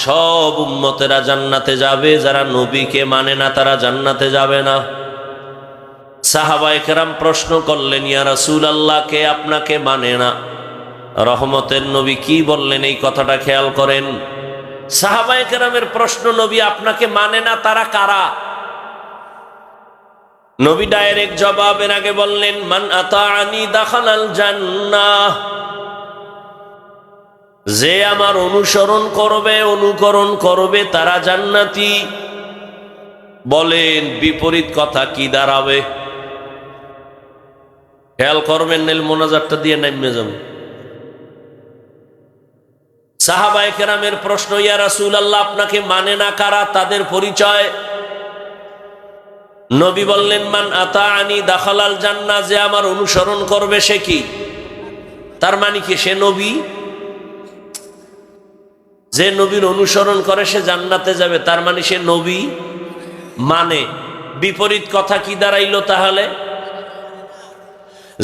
সব উম্মতেরা জান্নাতে যাবে, যারা নবীকে মানে না তারা জান্নাতে যাবে না। সাহাবায়ে কেরাম প্রশ্ন করলেন, ইয়া রাসূলুল্লাহ, কে আপনাকে মানে না? রহমতের নবী কি বললেন এই কথাটা খেয়াল করেন। সাহাবায়ে কেরামের প্রশ্ন, নবী আপনাকে মানে না তারা কারা? নবী ডাইরেক্ট জবাবের আগে বললেন, মান আতাআনি দাখালাল জান্নাহ। যে আমার অনুসরণ করবে, অনুকরণ করবে, তারা জান্নাতি। বলেন বিপরীত কথা কি দাঁড়াবে? খেয়াল করবেন, নেল মোনাজাতটা দিয়ে নামে যাব। সাহাবায়ে কেরামের প্রশ্ন, ইয়া রাসূলুল্লাহ, আপনাকে মানে না কারা? তাদের পরিচয়। নবী বললেন, মান আতাআনি দাখালাল জান্নাহ। যে আমার অনুসরণ করবে সে কি? তার মানে কি? সে নবী। যে নবীর অনুসরণ করে সে জান্নাতে যাবে, তার মানে সে নবী। মানে বিপরীত কথা কি দাঁড়াইলো তাহলে?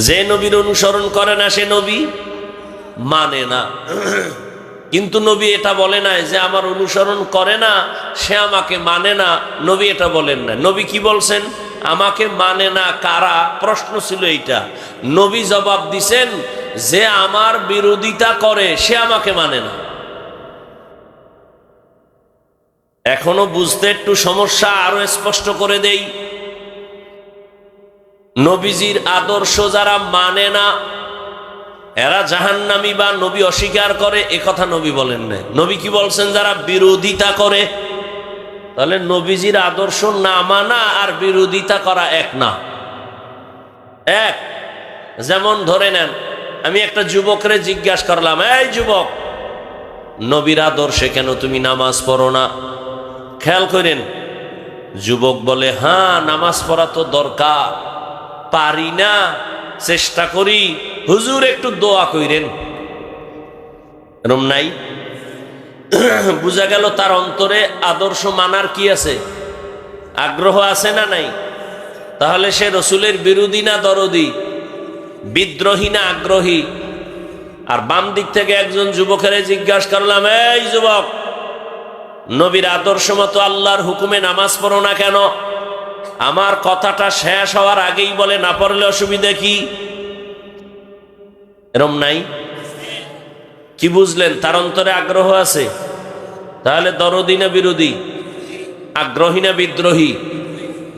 যে নবীর অনুসরণ করে না সে নবী মানে না। কিন্তু নবী এটা বলে না যে আমার অনুসরণ করে না সে আমাকে মানে না, নবী এটা বলেন না। নবী কি বলছেন? আমাকে মানে না কারা? প্রশ্ন ছিল এইটা। নবী জবাব দিছেন যে আমার বিরোধিতা করে সে আমাকে মানে না। এখনো বুঝতে একটু সমস্যা, আরো স্পষ্ট করে দেই। নবীজির আদর্শ যারা মানে না এরা জাহান্নামী বা নবী অস্বীকার করে, এ কথা নবী বলেন না। নবী কি বলছেন? যারা বিরোধিতা করে। তাহলে নবীজির আদর্শ না মানা আর বিরোধিতা করা এক না। এক, যেমন ধরে নেন আমি একটা যুবকরে জিজ্ঞাসা করলাম, এই যুবক, নবীর আদর্শে কেন তুমি নামাজ পড়ো না? খেয়াল করেন, যুবক বলে হ্যাঁ নামাজ পড়া তো দরকার, পারি না, চেষ্টা করি, হুজুর একটু দোয়া কইরেন। এরম নাই? বুঝা গেল তার অন্তরে আদর্শ মানার কি আছে? আগ্রহ আছে না নাই? তাহলে সে রসুলের বিরোধী না দরদি? বিদ্রোহী না আগ্রহী? আর বাম দিক থেকে একজন যুবকের জিজ্ঞাসা করলাম, এই যুবক, নবীর আদর্শ মতো আল্লাহর হুকুমে নামাজ পড়ো না কেন? আমার কথাটা শেষ হওয়ার আগেই বলে না পড়লে অসুবিধা কি? এরম নাই? কি বুঝলেন? তার অন্তরে আগ্রহ আছে। তাহলে দরদি না বিরোধী? আগ্রহী না বিদ্রোহী?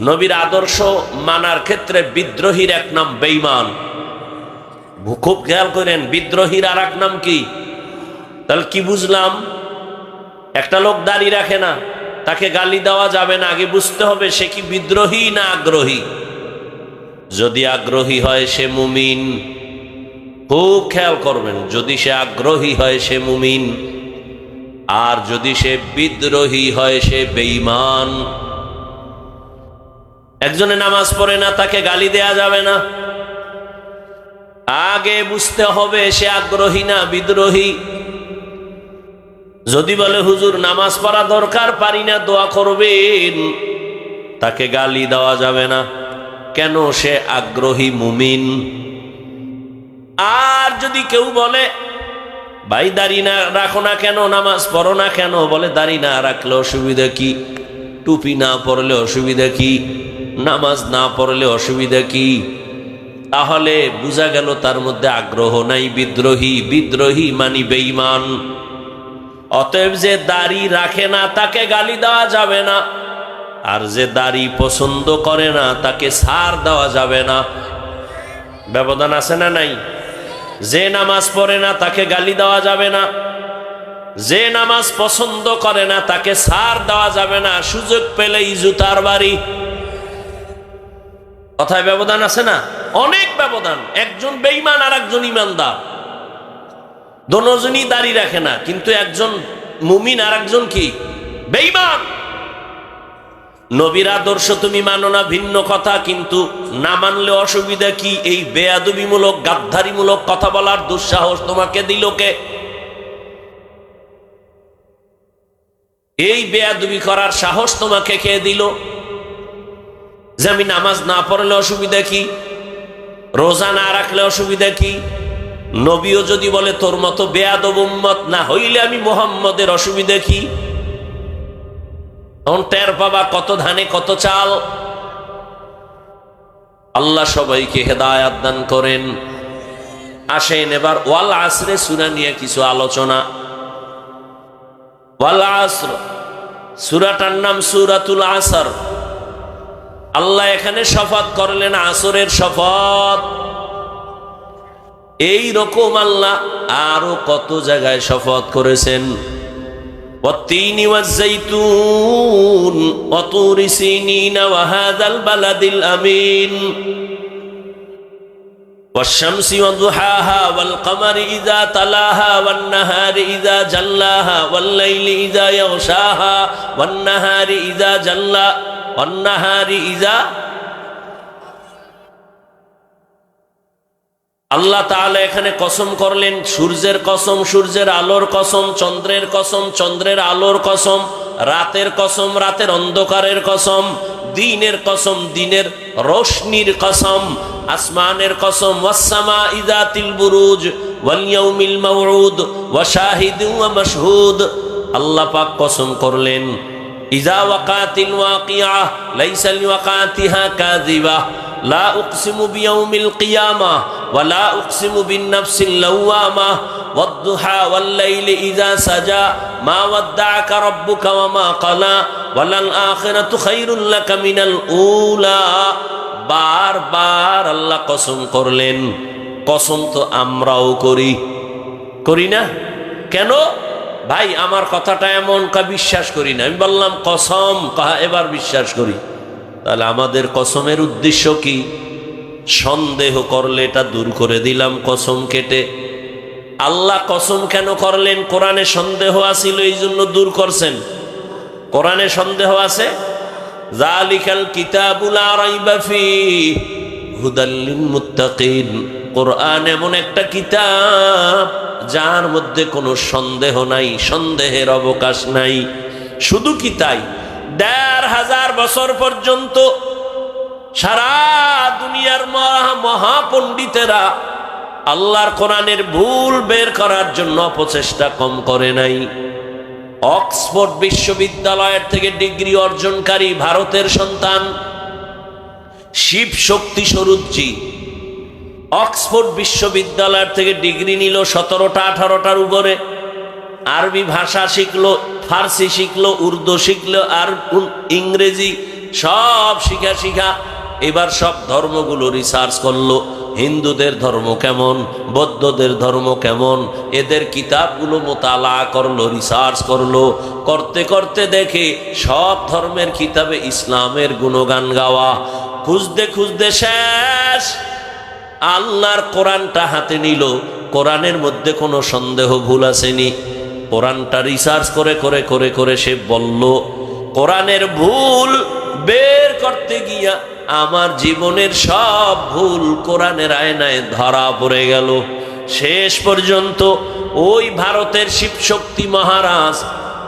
নবীর আদর্শ মানার ক্ষেত্রে বিদ্রোহীর এক নাম বেঈমান। খুব খেয়াল করেন, বিদ্রোহীর আর এক নাম কি? তাহলে কি বুঝলাম? একটা লোক দাড়ি রাখে না, তাকে গালি দেওয়া যাবে না, আগে বুঝতে হবে সে কি বিদ্রোহী না আগ্রহী। যদি আগ্রহী হয় সে মুমিন। খুব খেয়াল করবেন, যদি সে আগ্রহী হয় সে মুমিন, আর যদি সে বিদ্রোহী হয় সে বেঈমান। একজনে নামাজ পড়ে না, তাকে গালি দেয়া যাবে না, আগে বুঝতে হবে সে আগ্রহী না বিদ্রোহী। যদি বলে হুজুর নামাজ পড়া দরকার, পারি না, দোয়া করবেন, তাকে গালি দেওয়া যাবে না। কেন? সে আগ্রহী মুমিন। আর যদি কেউ বলে ভাই দাড়ি না রাখো না কেন, নামাজ পড়ো না কেন? বলে দাড়ি না রাখলে অসুবিধা কি? টুপি না পরলে অসুবিধা কি? নামাজ না পড়লে অসুবিধা কি? তাহলে বোঝা গেল তার মধ্যে আগ্রহ নাই, বিদ্রোহী। বিদ্রোহী মানি বেঈমান। অতএব যে দাড়ি রাখে না তাকে গালি দেওয়া যাবে না, আর যে দাড়ি পছন্দ করে না তাকে ছাড় দেওয়া যাবে না। ব্যবধান আছে না নাই? যে নামাজ পড়ে না তাকে গালি দেওয়া যাবে না, যে নামাজ পছন্দ করে না তাকে ছাড় দেওয়া যাবে না, সুযোগ পেলেই জুতার বাড়ি। কথায় ব্যবধান আছে না? অনেক ব্যবধান। একজন বেঈমান আর একজন ইমানদার, দোনোজনই দাড়ি রাখে না, কিন্তু একজন মুমিন আর একজন কি? বেঈমান। নবীর আদর্শ তুমি মানো না ভিন্ন কথা, কিন্তু না মানলে অসুবিধা কি? এই বেয়াদবিমূলক গাদ্দারিমূলক কথা বলার দুঃসাহস তোমাকে দিল কে? এই বেয়াদবি করার সাহস তোমাকে কে দিল? যে আমি নামাজ না পড়লে অসুবিধা কি, রোজা না রাখলে অসুবিধা কি? নবীও যদি বলে তোর মতো বেয়াদব উম্মত না হইলে আমি মুহাম্মদের, অসুবিধা কি? তখন টের পাবা কত ধানে কত চাল। আল্লাহ সবাইকে হেদায়াত দান করেন। আসেন এবার ওয়াল আসরে সূরা নিয়ে কিছু আলোচনা। ওয়াল আসর সূরাটার নাম সূরাতুল আসর। আল্লাহ এখানে শপথ করলেন আসরের শপথ। এই রকম আল্লাহ আরো কত জায়গায় শপথ করেছেন। ওয়াত-তিনি ওয়াজ-যাইতুন ওয়া তুরি সিনিন ওয়া হাযাল বালাদিল আমিন ওয়াশ-শামসি ওয়া-দুহাহা ওয়াল-কমারি ইযা তালাহা ওয়ান-নাহারি ইযা জাল্লাহা ওয়াল-লাইলি ইযা ইয়াগশাহা ওয়ান-নাহারি ইযা জাল্লা ওয়ান-নাহারি ইযা। আল্লাহ তাআলা এখানে কসম করলেন, সূর্যের কসম, সূর্যের আলোর কসম, চন্দ্রের কসম, চন্দ্রের আলোর কসম, রাতের কসম, রাতের অন্ধকারের কসম, দ্বীনের কসম, দ্বীনের রোশনির কসম, আসমানের কসম, ওয়াসসামাই যাতিল বুরুজ ওয়াল ইয়াউমিল মাউউদ ওয়া শাহিদিন ওয়া মাশহুদ। আল্লাহ পাক কসম করলেন, ইযা ওয়াকাতিল ওয়াকিআ লাইসা লিওয়াকাতিহা কাযিবা, লা উকসিমু বিয়াউমিল কিয়ামাহ ওয়া লা উকসিমু বিন-নাফসিল লাওয়ামাহ ওয়াদ-দুহা ওয়াল-লাইলি ইযা সাজা মা ওয়াদ্দাআকা রাব্বুকা ওয়া মা ক্বালা ওয়ালাল আখিরাতু খায়রুল লাকা মিনাল উলা। বারবার আল্লাহ কসম করলেন। কসম তো আমরাও করি না? কেন ভাই আমার কথাটা এমন বিশ্বাস করি না? আমি বললাম কসম, এবার বিশ্বাস করি। তাহলে আমাদের কসমের উদ্দেশ্য কি? সন্দেহ করলে এটা দূর করে দিলাম কসম কেটে। আল্লাহ কসম কেন করলেন? কোরআনে সন্দেহ আছিল, এই জন্য দূর করছেন। কোরআনে সন্দেহ আছে, যালিকাল কিতাবু লা রাইবা ফীহি হুদাল লিল মুত্তাকিন। কোরআন এমন একটা কিতাব যার মধ্যে কোনো সন্দেহ নাই, সন্দেহের অবকাশ নাই। শুধু কি তাই, ১৫০০ বছর পর্যন্ত সারা দুনিয়ার মহাপণ্ডিতেরা আল্লাহর কোরআনের ভুল বের করার জন্য অপচেষ্টা কম করে নাই। অক্সফোর্ড বিশ্ববিদ্যালয়ের থেকে ডিগ্রি অর্জনকারী ভারতের সন্তান শিব শক্তি স্বরূপজি অক্সফোর্ড বিশ্ববিদ্যালয়ের থেকে ডিগ্রি নিল ১৭টা 18টার উপরে। আরবি ভাষা শিখলো, ফার্সি শিখলো, উর্দু শিখলো, আর ইংরেজি সব শিখা এবার সব ধর্মগুলো রিসার্চ করলো। হিন্দুদের ধর্ম কেমন, বৌদ্ধদের ধর্ম কেমন, এদের কিতাবগুলো মোতালা করলো, রিসার্চ করলো। করতে করতে দেখে সব ধর্মের কিতাবে ইসলামের গুণগান গাওয়া। খুঁজতে খুঁজতে শেষ আল্লাহর কোরআনটা হাতে নিল। কোরআনের মধ্যে কোনো সন্দেহ ভুল আসেনি। কোরআনটা রিসার্চ করে করে করে করে সে বলল, কোরআনের ভুল বের করতে গিয়া আমার জীবনের সব ভুল কোরআনের আয়নায় ধরা পড়ে গেল। শেষ পর্যন্ত ওই ভারতের শিবশক্তি মহারাজ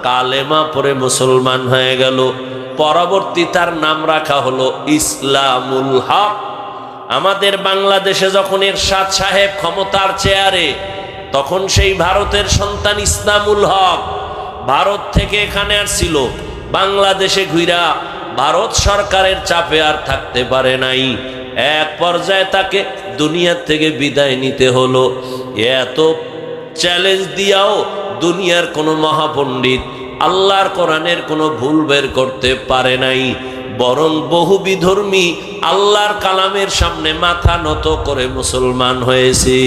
কালেমা পড়ে মুসলমান হয়ে গেল। পরবর্তী তার নাম রাখা হলো ইসলামুল হক। আমাদের বাংলাদেশে যখন এরশাদ সাহেব ক্ষমতার চেয়ারে, তখন সেই ভারতের সন্তান ইসলামুল হক ভারত থেকে এখানে আসছিল। বাংলাদেশে ঘুরা ভারত সরকারের চাপে আর থাকতে পারে নাই। এক পর্যায়ে তাকে দুনিয়ার থেকে বিদায় নিতে হলো। এত চ্যালেঞ্জ দিয়াও দুনিয়ার কোনো মহাপণ্ডিত আল্লাহর কোরআনের কোনো ভুল বের করতে পারে নাই। বরং বহু বিধর্মী আল্লাহর কালামের সামনে মাথা নত করে মুসলমান হয়েছে।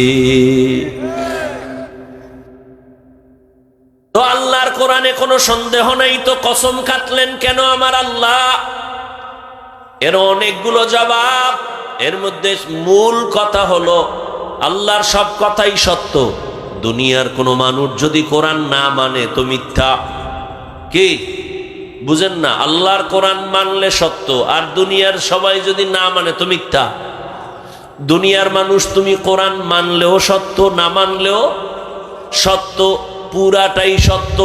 তো আল্লাহর কোরআনে কোনো সন্দেহ নাই, তো কসম কাটলেন কেন আমার আল্লাহ? এর অনেকগুলো জবাব। এর মধ্যে মূল কথা হলো আল্লাহর সব কথাই সত্য। দুনিয়ার কোনো মানুষ যদি কোরআন না মানে তো মিথ্যা। কি বুঝেন না? আল্লাহর কোরআন মানলে সত্য, আর দুনিয়ার সবাই যদি না মানে তো মিথ্যা। দুনিয়ার মানুষ তুমি কোরআন মানলেও সত্য, না মানলেও সত্য, পুরাটাই সত্য।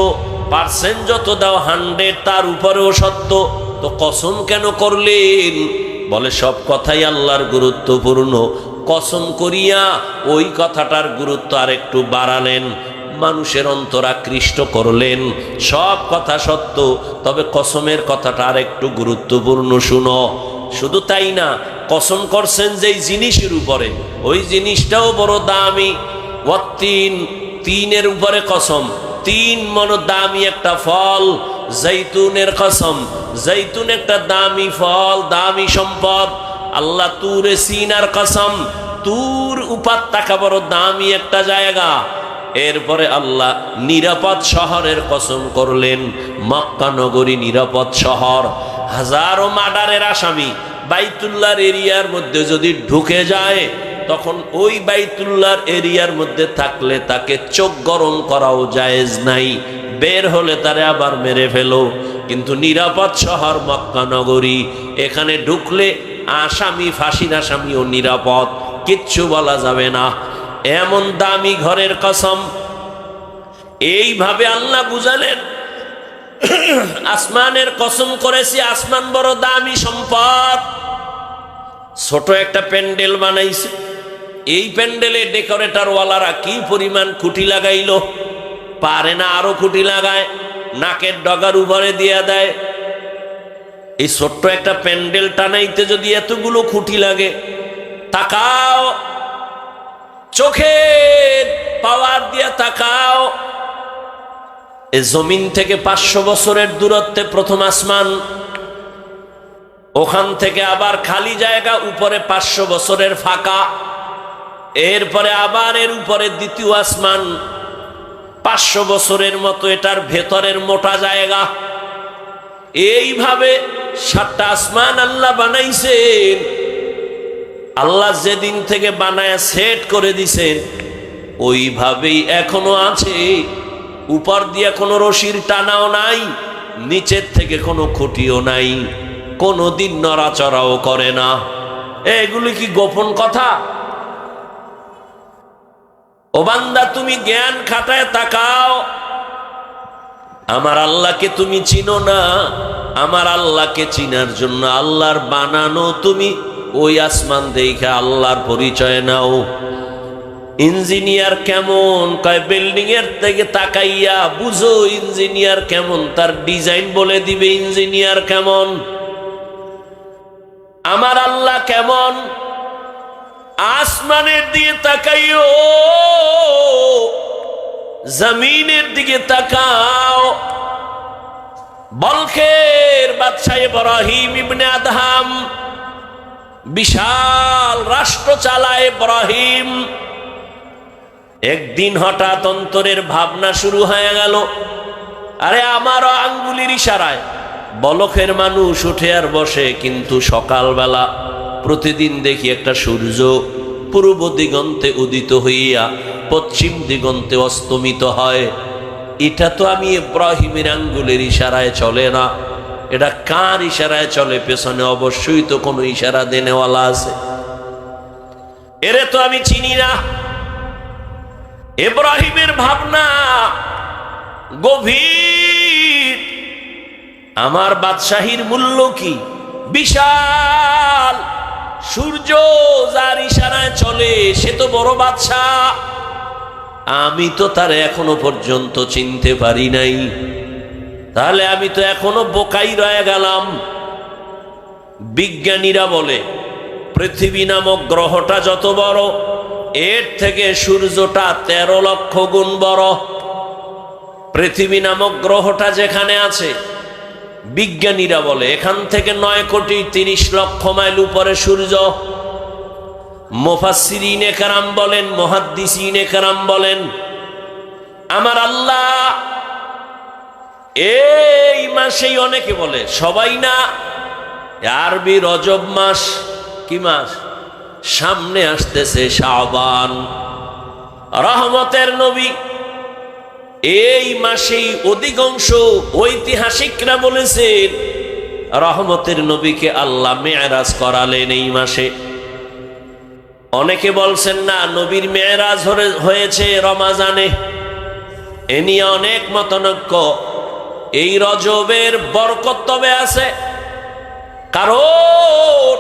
পার্সেন্ট যত দাও 100, তার উপরেও সত্য। তো কসম কেন করলেন? বলে সব কথাই আল্লাহর গুরুত্বপূর্ণ। কসম করিয়া ওই কথাটার গুরুত্ব আর একটু বাড়ালেন, মানুষের অন্তর আকৃষ্ট করলেন। সব কথা সত্য, তবে কসমের কথাটা আর একটু গুরুত্বপূর্ণ শুনো। শুধু তাই না, কসম করছেন যেই জিনিসের উপরে, ওই জিনিসটাও বড় দামি। তিনের উপরে কসম, 3 মণ দামি একটা ফল, জৈতুনের কসম। জৈতুন একটা দামি ফল, দামি সম্পদ। আল্লাহ তুরে সিনার কসম, তুর উপত্যকা বড় দামি একটা জায়গা। এরপরে আল্লাহ নিরাপদ শহরের কসম করলেন। মক্কা নগরী নিরাপদ শহর। হাজারো মার্ডারের আসামি বাইতুল্লাহর এরিয়ার মধ্যে যদি ঢুকে যায়, তখন ওই বাইতুল্লাহর এরিয়ার মধ্যে থাকলে তাকে চোখ গরম করাও জায়েজ নাই। বের হলে তারে আবার মেরে ফেলো। কিন্তু নিরাপদ শহর মক্কা নগরী, এখানে ঢুকলে আসামি, ফাঁসির আসামিও নিরাপদ, কিচ্ছু বলা যাবে না। এমন দামি ঘরের কসম। এইভাবে আল্লাহ বুঝালেন আসমানের কসম করেছি, আসমান বড় দামি সম্পদ। ছোট একটা প্যান্ডেল বানাইছে, এই প্যান্ডেলে ডেকোরেটর ওয়ালারা কি পরিমাণ খুঁটি লাগাইলো, পারে না আরো খুঁটি লাগায়, নাকের ডগার উপরে দিয়ে দেয়। এই ছোট্ট একটা প্যান্ডেল টানাইতে যদি এতগুলো খুঁটি লাগে, তাকাও, চোখের পাওয়ার দিয়ে তাকাও। এই জমিন থেকে 500 বছরের দূরত্বে প্রথম আসমান, ওখান থেকে আবার খালি জায়গা, উপরে 500 বছরের ফাঁকা, এরপরে আবার এর উপরে দ্বিতীয় আসমান, 500 বছরের মতো এটার ভেতরের মোটা জায়গা। এইভাবে 7টা আসমান আল্লাহ বানাইছেন। আল্লাহ যেদিন থেকে বানায় সেট করে দিছেন, ওইভাবেই এখনো আছে। উপর দিয়ে কোনো রশির টানাও নাই, নিচের থেকে কোনো খুঁটিও নাই, কোনোদিন নড়াচড়াও করে না। এগুলি কি গোপন কথা? ও বান্দা, তুমি জ্ঞান খাটায় তাকাও। আমার আল্লাহকে তুমি চিনো না? আমার আল্লাহকে চিনার জন্য আল্লাহর বানানো তুমি ওই আসমান দেখে আল্লাহর পরিচয় নাও। ইঞ্জিনিয়ার কেমন? কয় বিল্ডিং এর থেকে তাকাইয়া বুঝো ইঞ্জিনিয়ার কেমন, তার ডিজাইন বলে দিবে ইঞ্জিনিয়ার কেমন। আমার আল্লাহ কেমন? আসমানের দিকে তাকাইও, জমিনের দিকে তাকাও। বলখের বাদশাহ ইব্রাহিম ইবনে আদহাম, বিশাল রাষ্ট্র চালায় ইব্রাহিম। একদিন হঠাৎ অন্তরের ভাবনা শুরু হয়ে গেল, আরে আমারও আঙ্গুলির ইশারায় বলখের মানুষ উঠে আর বসে, কিন্তু সকালবেলা প্রতিদিন দেখি একটা সূর্য পূর্ব দিগন্তে উদিত হইয়া পশ্চিম দিগন্তে অস্তমিত হয়। এটা তো আমি ইব্রাহিমের আঙ্গুলের ইশারায় চলে না, এটা কার ইশারায় চলে? পেছনে অবশ্যই তো কোনো ইশারা দেনেওয়ালা আছে, এরে তো আমি চিনি না। ইব্রাহিমের ভাবনা গভীর। আমার বাদশাহীর মূল্য কি? বিশাল সূর্য যার ইশারায় চলে সে তো বড় বাদশাহ, আমি তো তার এখনো পর্যন্ত চিনতে পারি নাই। তাহলে আমি তো এখনো বোকাই রয়ে গেলাম। বিজ্ঞানীরা বলে পৃথিবী নামক গ্রহটা যত বড়, এর থেকে সূর্যটা 13 লক্ষ গুণ বড়। পৃথিবী নামক গ্রহটা যেখানে আছে, বিজ্ঞানীরা বলে এখান থেকে 9 কোটি 30 লক্ষ মাইল উপরে সূর্য। মুফাসসিরিনে কেরাম বলেন, মুহাদ্দিসিনে কেরাম বলেন, আমার আল্লাহ এই মাসেই, অনেকে বলে সবাই না, আরবি রজব মাস, কি মাস? সামনে আসতেছে শাবান, রহমতের নবী। এই মাসেই অধিকাংশ ঐতিহাসিকরা বলেছেন রহমতের নবীকে আল্লাহ মেরাজ করালেন এই মাসে। অনেকে বলছেন না, নবীর মেরাজ হয়েছে রমাজানে। এ নিয়ে অনেক মতনৈক্য। এই রজবের বরকত তবে আছে, কারণ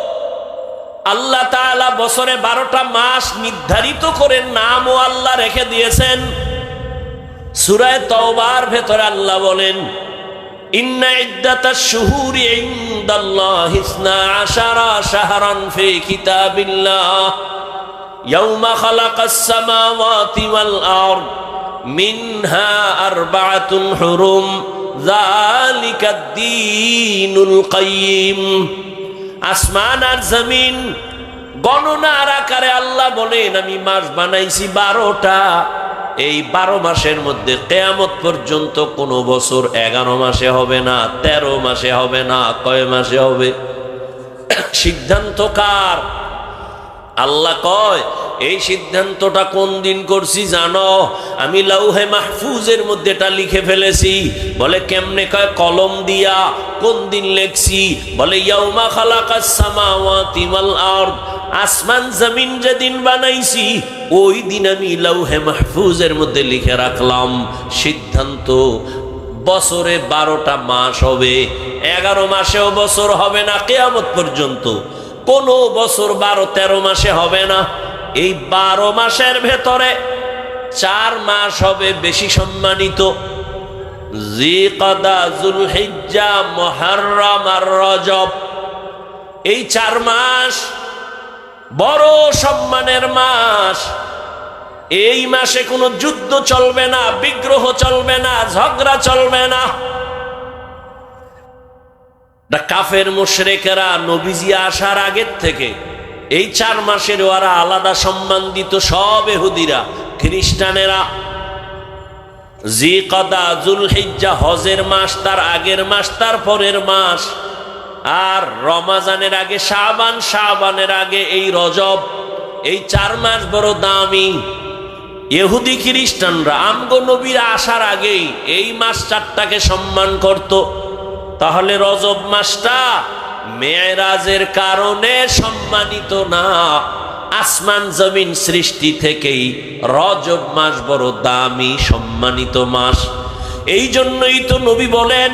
আল্লাহ তাআলা বছরে 12টা মাস নির্ধারিত করে নামও আল্লাহ রেখে দিয়েছেন। সূরা তাওবার ভেতরে আল্লাহ বলেন, ইন্না ইদ্দাতাশ শুহুরি ইনদাল্লাহি 12 শাহরান ফি কিতাবিল্লাহ ইয়াওমা খালাকাস সামাওয়াতি ওয়াল আরদ মিনহা আরবাআতুন হুরুম যালিকাদ দীনুল কাইয়্যিম। আসমান আর জমিন গণনার আকারে আল্লাহ বলেন আমি মাস বানাইছি 12টা। এই 12 মাসের মধ্যে কিয়ামত পর্যন্ত কোনো বছর 11 মাসে হবে না, 13 মাসে হবে না, কয় মাসে হবে? সিদ্ধান্ত কার? আল্লাহ কয় এই সিদ্ধান্তটা কোন দিন করছি জানো? আমি লাউহে মাহফুজের মধ্যে এটা লিখে ফেলেছি। বলে কেমনে? কয় কলম দিয়া। কোন দিন লিখছি? বলে ইয়াউমা খালাকাস সামাওয়াতি ওয়াল আরদ, আসমান জমিন যেদিন বানাইছি ওই দিন আমি লাউহে মাহফুজের মধ্যে লিখে রাখলাম। সিদ্ধান্ত বছরে 12টা মাস হবে, 11 মাসেও বছর হবে না কিয়ামত পর্যন্ত। কোন বছর 12-13 মাসে হবে না। এই 12 মাসের ভেতরে 4 মাস হবে বেশি সম্মানিত, জিলকাদা, যুলহিজ্জা, মুহররম আর রজব। এই 4 মাস বড় সম্মানের মাস। এই মাসে কোনো যুদ্ধ চলবে না, বিগ্রহ চলবে না, ঝগড়া চলবে না। কাফের মুশরিকেরা নবীজি আসার আগের থেকে এই 4 মাসের ওরা আলাদা সম্মান দিত। সব ইহুদিরা, খ্রিস্টানেরা জিলকাদা, যুলহিজ্জা হজের মাস, তার আগের মাস, তার পরের মাস, আর রমাজানের আগে শাবান, শাবানের আগে এই রজব। এই 4 মাস বড় দামি। ইহুদি খ্রিস্টানরা আমগো নবীর আসার আগেই এই মাস 4টাকে সম্মান করত। তাহলে রজব মাসটা মেরাজের কারণে সম্মানিত না, আসমান জমিন সৃষ্টি থেকেই রজব মাস বড় দামি সম্মানিত মাস। এই জন্যই তো নবী বলেন,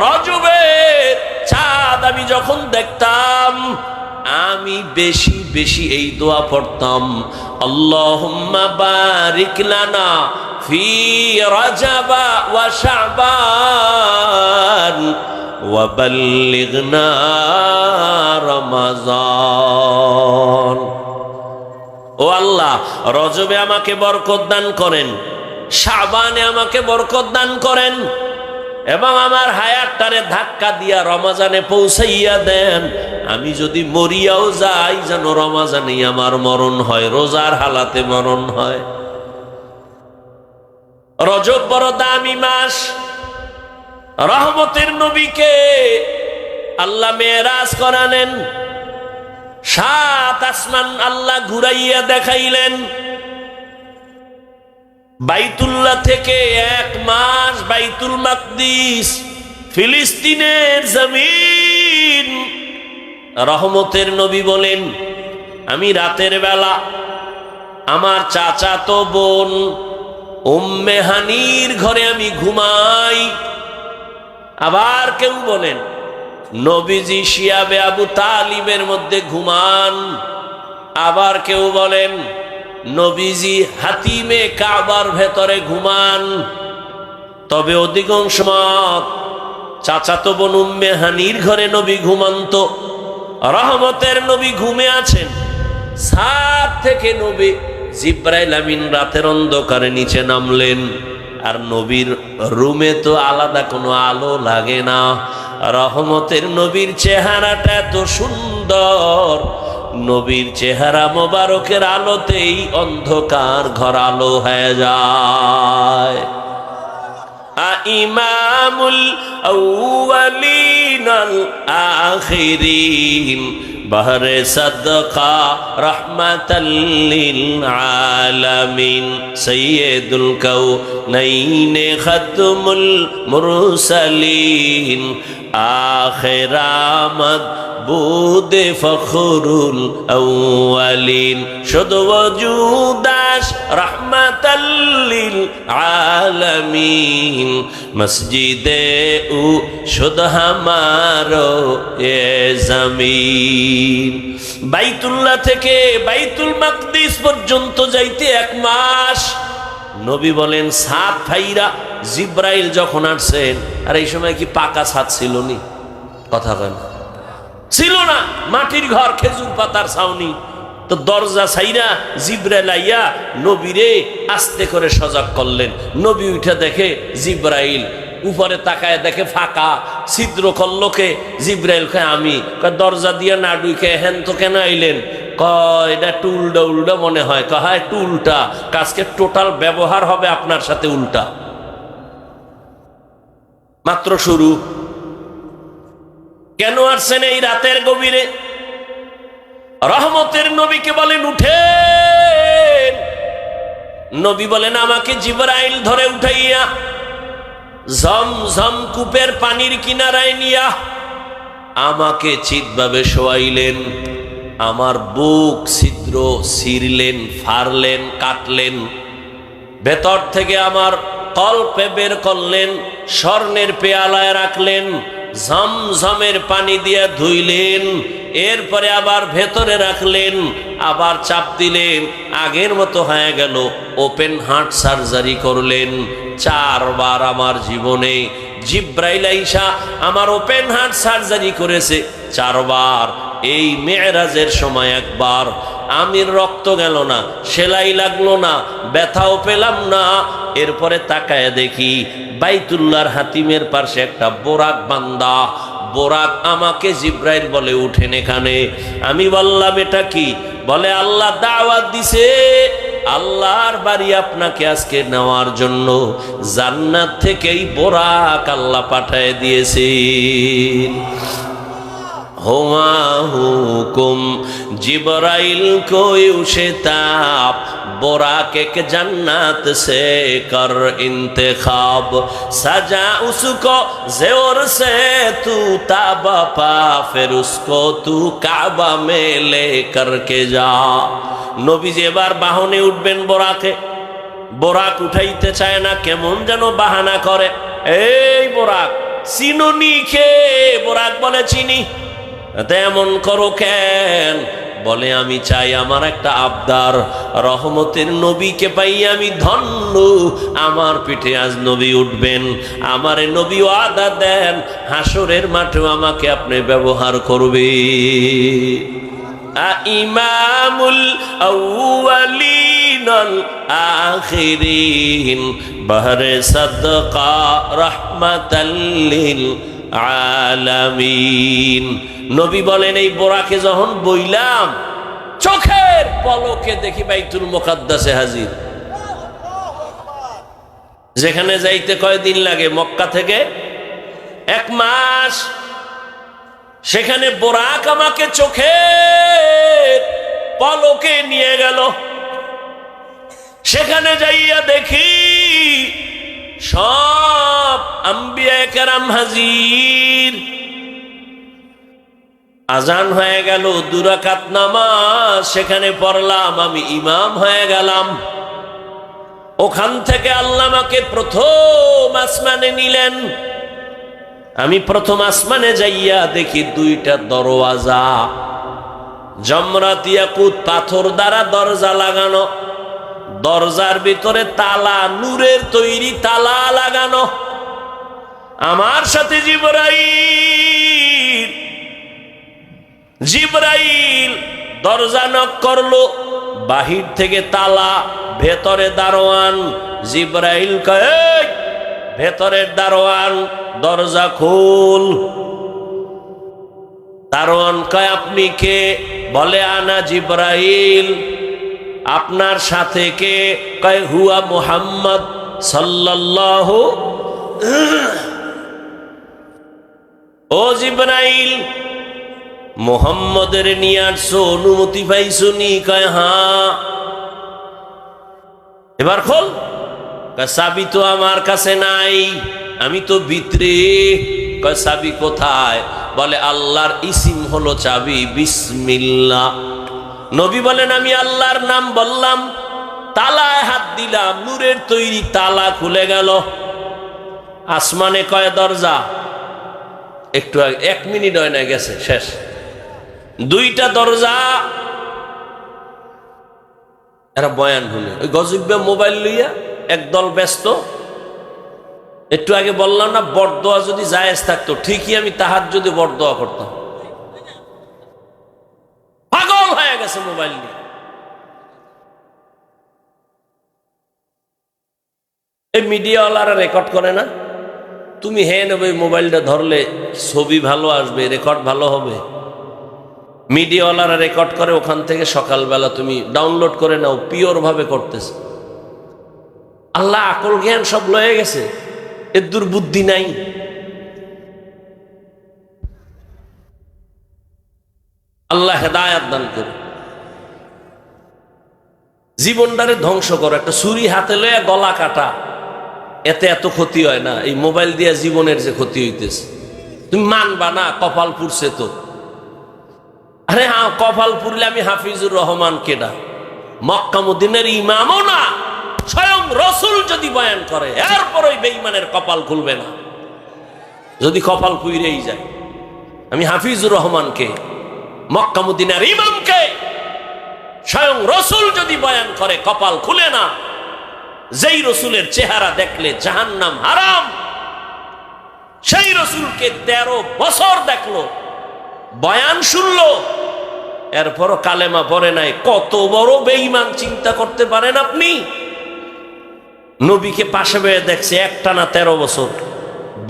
রজবের চাঁদ আমি যখন দেখতাম আমি বেশি বেশি এই দোয়া পড়তাম, আল্লাহুম্মা বারিক লানা ফি রজবা ওয়া শাবান ওয়া বাল্লিগনা রমাজান। ও আল্লাহ, রজবে আমাকে বরকত দান করেন, শাবানে আমাকে বরকত দান করেন, এবং আমার হায়াতটারে ধাক্কা দিয়া রমাজানে পৌঁছাইয়া দেন। আমি যদি মরিয়াও যাই যেন রমাজানে আমার মরণ হয়, রোজার হালাতে মরণ হয়। রজব বড় দামি মাস। রহমতের নবীকে আল্লাহ মেরাজ করালেন, 7 আসমান আল্লাহ ঘুরাইয়া দেখাইলেন। বাইতুল্লাহ থেকে 1 মাস বাইতুল মাকদিস, ফিলিস্তিনের জমিন। রহমতের নবী বলেন, আমি রাতের বেলা আমার চাচাতো বোন উম্মে হানির ঘরে আমি ঘুমাই। আবার কেউ বলেন নবীজি শিয়াবে আবু তালিবের মধ্যে ঘুমান। আবার কেউ বলেন নবীজি হাতিমে কাবার ভেতরে ঘুমান। তবে অধিকাংশ মত চাচাতো বোন উম্মে হানির ঘরে নবী ঘুমন্ত। রহমতের নবী ঘুমে আছেন। ছাদ থেকে নবী জিব্রাইল আমিন রাতের অন্ধকারে নিচে নামলেন। আর নবীর রুমে তো আলাদা কোনো আলো লাগে না। রহমতের নবীর চেহারাটা এত সুন্দর, নবীর চেহারা মোবারকের আলোতেই অন্ধকার ঘর আলো হয়ে যায়। ইমামুল আউয়ালিন আল আখিরিন বহরে সাদকা রহমাতাল লিল আলামিন সাইয়্যিদুল কাউনাইন খাতমুল মুরসালিন আখিরামত বুদে ফখরুল আউয়ালিন শুধু ওজুদাস রহমাতাল লিল আলামিন মসজিদে উ শুধু হামারো এ জমিন। বাইতুল্লাহ থেকে বাইতুল মাকদিস পর্যন্ত যাইতে 1 মাস। নবী বলেন ছাদ ফাইরা জিব্রাইল যখন আসছেন, আর এই সময় কি পাকা ছাদ ছিল নি? কথা কেন ছিল না, মাটির ঘর, খেজুর পাতার ছাউনি। তো দরজা ছাইরা জিব্রাইল আইয়া নবীরে আস্তে করে সজাগ করলেন। নবী উঠে দেখে জিব্রাইল, উপরে তাকায় দেখে ফাঁকা, ছিদ্র করলোকে। জিব্রাইল কয় আমি, কয় দরজা দিয়ে না ঢুকে হেন তো কেন আইলেন? কয় এটা টুলটা উল্টা মনে হয়। কয় টুলটা আজকে টোটাল ব্যবহার হবে আপনার সাথে উল্টা, মাত্র শুরু। কেন আসছেন এই রাতের গভীরে? রহমতের নবীকে বলেন উঠেন। নবী বলেন আমাকে জিবরাইল ধরে উঠাইয়া ঝমঝম কূপের পানির কিনারায় নিয়া আমাকে চিৎভাবে শোয়াইলেন। আমার বুক ছিদ্র ছিঁড়লেন, ফাড়লেন, কাটলেন। ভেতর থেকে আমার কল্পে বের করলেন, স্বর্ণের পেয়ালায় রাখলেন, ঝমঝমের পানি দিয়ে ধুইলেন, এরপরে আবার ভেতরে রাখলেন, আবার চাপ দিলেন, আগের মতো হয়ে গেল। ওপেন হার্ট সার্জারি করলেন। 4 বার আমার জীবনে জিব্রাইল আইসা আমার ওপেন হার্ট সার্জারি করেছে 4 বার। এই মেরাজের সময় একবার আমি রক্ত গেল না, সেলাই লাগলো না, ব্যথাও পেলাম না। এরপরে তাকায় দেখি বাইতুল্লাহর হাতিমের পাশে একটা বোরাক বান্দা। বোরাক আমাকে জিব্রাইল বলে, উঠেন এখানে। আমি বললাম এটা কি? বলে আল্লাহ দাওয়াত দিছে, আল্লাহর বাড়ি আপনাকে আজকে নেওয়ার জন্য জান্নাত থেকেই বোরাক আল্লাহ পাঠায় দিয়েছে। हुआ हुकुम जिब्राइल को उशताब बोराक एक जन्नत से कर इंतखाब सजा उसको जोर से तू ताबा पा फिर उसको तू काबा में लेकर के जा। नबी जे एबार बाहने उठबेन बोराके, बोराक उठाइते चाय ना, केमन जेन बाहाना करे। এই बोराक চিনুনি কে? बोराक বলে চিনি। তেমন করো কেন? বলে আমি চাই আমার একটা আবদার, রহমতের নবীকে পাই আমি ধন্য। আমার পিঠে আজ নবী উঠবেন, আমারে নবী ওয়াদা দেন হাসরের মাঠেও আমাকে আপনি ব্যবহার করবে। ইমামুল আউয়ালিন আল আখিরিন বহরে সাদকা রাহমাতাল লিল আলামিন। নবী বলেন এই বোরাকে যখন বইলাম, চোখের পলকে দেখি বাইতুল মুকাদ্দাসে হাজির। যেখানে যাইতে কয়দিন লাগে? মক্কা থেকে 1 মাস। সেখানে বোরাক আমাকে চোখের পলকে নিয়ে গেল। সেখানে যাইয়া দেখি সব আম্বিয়া কেরাম হাজির। আজান হয়ে গেল, 2 রাকাত নামাজ সেখানে পড়লাম, আমি ইমাম হয়ে গেলাম। ওখান থেকে আল্লাহ আমাকে প্রথম আসমানে নিলেন। আমি প্রথম আসমানে যাইয়া দেখি 2টা দরওয়াজা, জমরাত ইয়াকুত পাথর দ্বারা দরজা লাগানো। দরজার ভিতরে তালা, নূরের তৈরি তালা লাগানো। আমার সাথে জিবরাইল। জিবরাইল দরজা নক করলো, বাহির থেকে তালা, ভেতরে দারোয়ান। জিবরাইল কয় ভেতরের দারোয়ান দরজা খোল। দারোয়ান কয় আপনি কে? বলে আনা জিবরাইল। আপনার সাথে কে? কয় হুয়া মুহাম্মদ সাল্লাল্লাহু। ও জিবরাইল, মুহাম্মদের নিয়ে আসছো, অনুমতি পাইছো নি? কয় হ্যাঁ। এবার খোল। কয় চাবি তো আমার কাছে নাই, আমি তো ভিতরে। কয় চাবি কোথায়? বলে আল্লাহর ইসিম হলো চাবি, বিসমিল্লাহ। নবী বলেন আমি আল্লাহর নাম বললাম, তালায় হাত দিলাম, নূরের তৈরি তালা খুলে গেল। আসমানে কয় দরজা? একটু 1 মিনিট হয় না, গেছে শেষ। 2টা দরজা। এরা বয়ান শুনে ওই গজব্য মোবাইল লইয়া একদল ব্যস্ত। একটু আগে বললাম না, বরদোয়া যদি জায়েজ থাকতো, ঠিকই আমি তাহাজ্জুদে বরদোয়া করতাম। পাগল হয়ে গেছে মোবাইল নিয়ে। এই মিডিয়াওয়ালারা রেকর্ড করে না? তুমি হ্যাঁ নেবে, মোবাইলটা ধরলে ছবি ভালো আসবে, রেকর্ড ভালো হবে। মিডিয়াওয়ালারা রেকর্ড করে, ওখান থেকে সকালবেলা তুমি ডাউনলোড করে নাও, পিওর ভাবে করতেছে। আল্লাহ আকল জ্ঞান সব লয়ে গেছে, এর দুর্বুদ্ধি নাই। আল্লাহ হেদায়াত দান করে। জীবনটারে ধ্বংস করো। একটা ছুরি হাতে লয়ে গলা কাটা, এতে এত ক্ষতি হয় না। এই মোবাইল দিয়ে জীবনের যে ক্ষতি হইতেছে, তুমি মানবা না? কপাল পুড়ছে তো। আরে হ্যাঁ, কপাল পুড়লে আমি হাফিজুর রহমান কেডা? মক্কা মদিনার ইমামও না, স্বয়ং রসুল যদি বয়ান করে এরপর ওই বেঈমানের কপাল খুলবে না, যদি কপাল কুইরেই যায়। আমি হাফিজুর রহমানকে, মক্কা মদিনার ইমামকে স্বয়ং রসুল যদি বয়ান করে কপাল খুলে না। যেই রসুলের চেহারা দেখলে জাহান্নাম হারাম, সেই রসুলকে 13 বছর দেখলো, বয়ান শুনলো, এরপরও কালেমা পড়ে নাই। কত বড় বেঈমান চিন্তা করতে পারেন আপনি? নবীকে পাশে বয়ে দেখছে একটানা 13 বছর,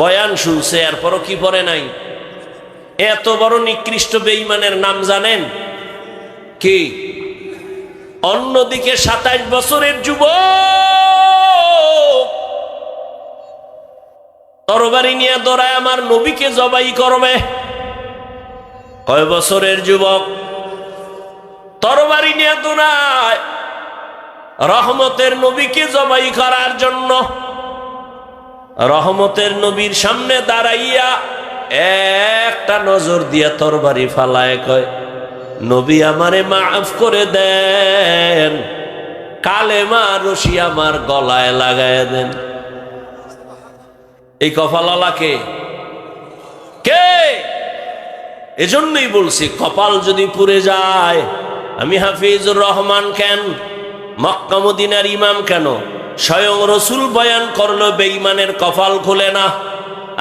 বয়ান শুনছে, এরপরও কি পড়ে নাই? এত বড় নিকৃষ্ট বেঈমানের নাম জানেন কি? অন্যদিকে 27 বছরের যুবক তরবারি নিয়ে দৌড়ায় আমার নবীকে জবাই করবে। কয় বছরের যুবক তরবারি নিয়ে দৌড়ায় রহমতের নবীকে জবাই করার জন্য। রহমতের নবীর সামনে দাঁড়াইয়া একটা নজর দিয়া তরবারি ফালায়, কয় নবী আমারে মাফ করে দেন, কালেমা রশি আমার গলায় লাগায় দেন। এই কপালালাকে কে? এজন্যই বলছি কপাল যদি পুড়ে যায়, আমি হাফিজুর রহমান কেন, মক্কা মদিনার ইমাম কেন, স্বয়ং রসুল বয়ান করলো বেঈমানের কপাল খুলে না।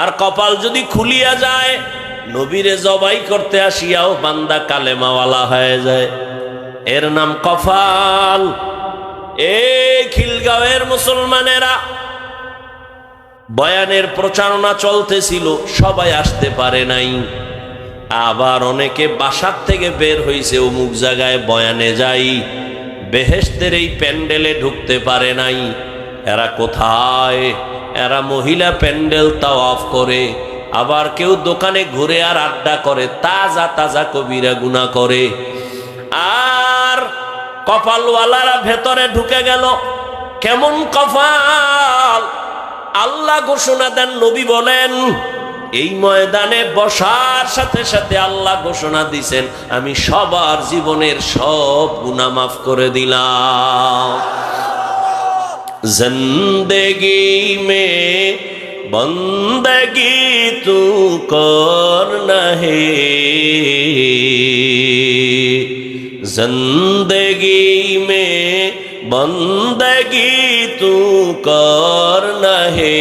আর কপাল যদি খুলিয়া যায়, নবীরে জবাই করতে আসিয়াও বান্দা কালেমাওয়ালা হয়ে যায়। এর নাম কপাল। এই খিলগাঁওয়ের মুসলমানেরা, বয়ানের প্রচারণা চলতেছিল, সবাই আসতে পারে নাই। আবার অনেকে বাসার থেকে বের হইছে, অমুক জায়গায় বয়ানে যাই, বেহেশতের এই প্যান্ডেলে ঢুকতে পারে নাই। এরা কোথায়? এরা মহিলা প্যান্ডেল তাওয়াফ করে, আবার কেউ দোকানে ঘুরে আর আড্ডা করে, তাজা তাজা কবিরা গুনাহ করে। আর কপালওয়ালারা ভেতরে ঢুকে গেল। কেমন কপাল! আল্লাহ ঘোষণা দেন, নবী বলেন, এই ময়দানে বসার সাথে সাথে আল্লাহ ঘোষণা দিছেন, আমি সবার জীবনের সব গুনাহ মাফ করে দিলাম। জিন্দেগি মে বন্দগি তু করনা হে, জিন্দেগি মে বন্দগি তু করনা হে,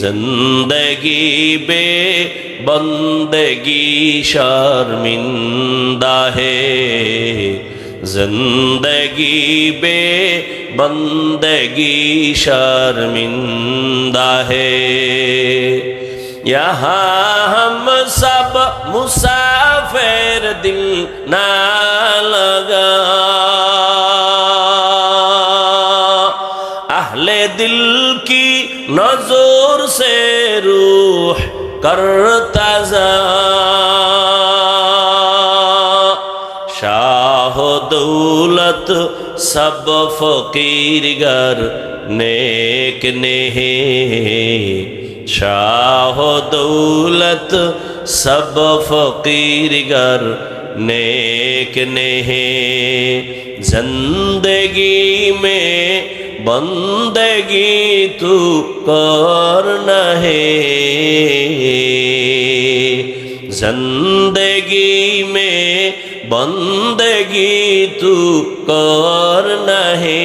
जिंदगी बे बंदगी शर्मिंदा है, जिंदगी बे बंदगी शर्मिंदा है। यहाँ हम सब मुसाफिर दिल ना लगा, अहले दिल की नजर से रूह करता जा, शाह दौलत सब फकीर गर नेक नेहे, शाह दौलत सब फकीर गर नेक नेहे, जिंदगी में बंदगी तू करना है, जिंदगी में बंदगी तू करना है,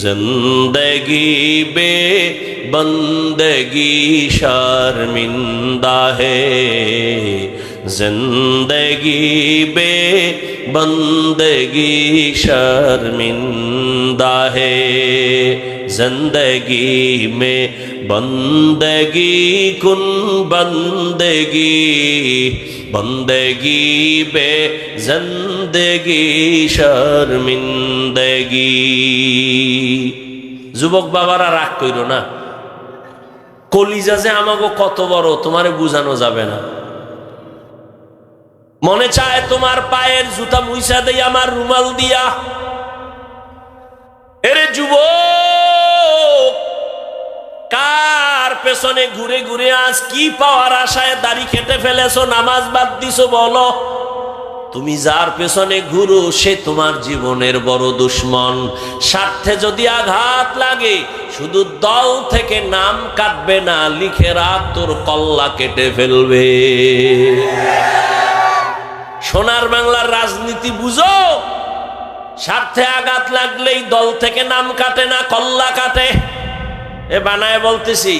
जिंदगी बे बंदगी शर्मिंदा है, जिंदगी बे बंदगी शर्मिंदा है, जिंदगी में बंदगी कुन बंदगी, बंदगी बे जिंदगी शर्मिंदगी। যুবক বাবারা রাগ কইরো না, কলিজা যে আমাগো কত বড় তোমারে বুঝানো যাবে না। মনে চায় তোমার পায়ের জুতা মুইসা দেই আমার রুমাল দিয়া। এরে যুবক, কার পেছনে ঘুরে ঘুরে আজ কি পাওয়ার আশায় দাড়ি কেটে ফেলেছো, নামাজ বাদ দিছো বলো? তুমি যার পেছনে ঘুরো সে তোমার জীবনের বড় দুশ্মন। স্বার্থে যদি আঘাত লাগে শুধু দল থেকে নাম কাটবে না, লিখে রাখ তোর কল্লা কেটে ফেলবে। সোনার বাংলার রাজনীতি বুঝো, স্বার্থে আঘাত লাগলেই দল থেকে নাম কাটে না, কল্লা কাটে। এ বানায় বলতেছি।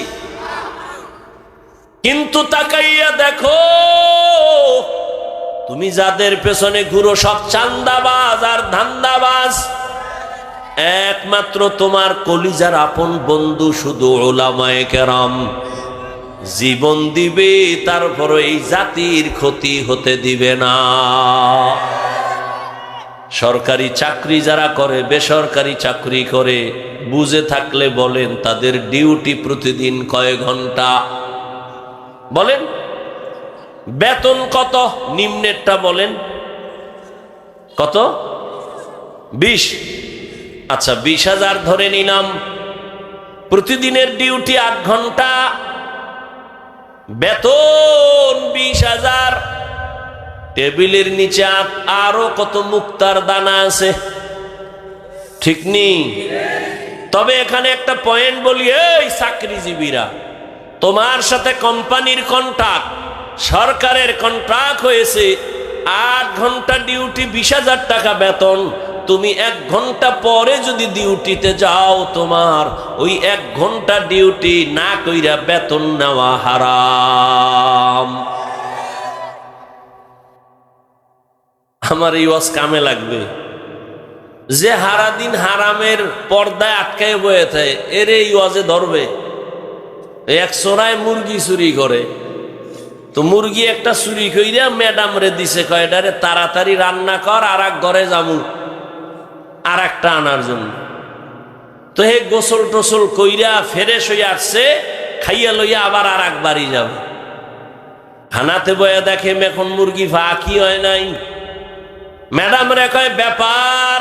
কিন্তু তাকাইয়া দেখো, তুমি যাদের পেছনে ঘুরো সব চান্দাবাজ আর ধান্দাবাজ। একমাত্র তোমার কলিজার আপন বন্ধু শুধু উলামায়ে কেরাম। জীবন দিবে তারপর এই জাতির ক্ষতি হতে দিবে না। সরকারি চাকরি যারা করে, বেসরকারি চাকরি করে, বুঝে থাকলে বলেন তাদের ডিউটি প্রতিদিন কয় ঘন্টা? বলেন বেতন কত? নিম্নেরটা বলেন কত? 20। আচ্ছা 20,000 ধরে নিলাম। প্রতিদিনের ডিউটি 8 ঘন্টা, বেতন 20,000। টেবিলের নিচে আরো কত মুক্তার দানা আছে, ঠিক নেই? তবে এখানে একটা পয়েন্ট বলি, এই চাকরিজীবীরা, তোমার সাথে কোম্পানির কন্ট্রাক্ট, সরকারের কন্ট্রাক্ট হয়েছে 8 ঘন্টা ডিউটি, 20,000 টাকা বেতন। তুমি 1 ঘন্টা পরে যদি ডিউটিতে যাও, তোমার ওই 1 ঘন্টা ডিউটি না কইরা বেতন নেওয়া হারাম। আমার এই ওয়াজ কামে লাগবে। যে হারাদিন হারামের পর্দায় আটকায় বয়ে থাকে, এর এই ওয়াজে ধরবে। এক চোরায় মুরগি চুরি করে, তো মুরগি একটা চুরি কইরা ম্যাডাম রে দিছে, কয়টারে তাড়াতাড়ি রান্না কর, আর এক ঘরে যাবো আর একটা আনার জন্য। তো হে গোসল টোসল কইরা ফ্রেশ হইয়া আসছে, খাইয়া লইয়া আবার আর এক বাড়ি যাবে। খানাতে বয়া দেখে এখন মুরগি ফাঁকি হয় নাই। ম্যাডাম রে কয়, ব্যাপার,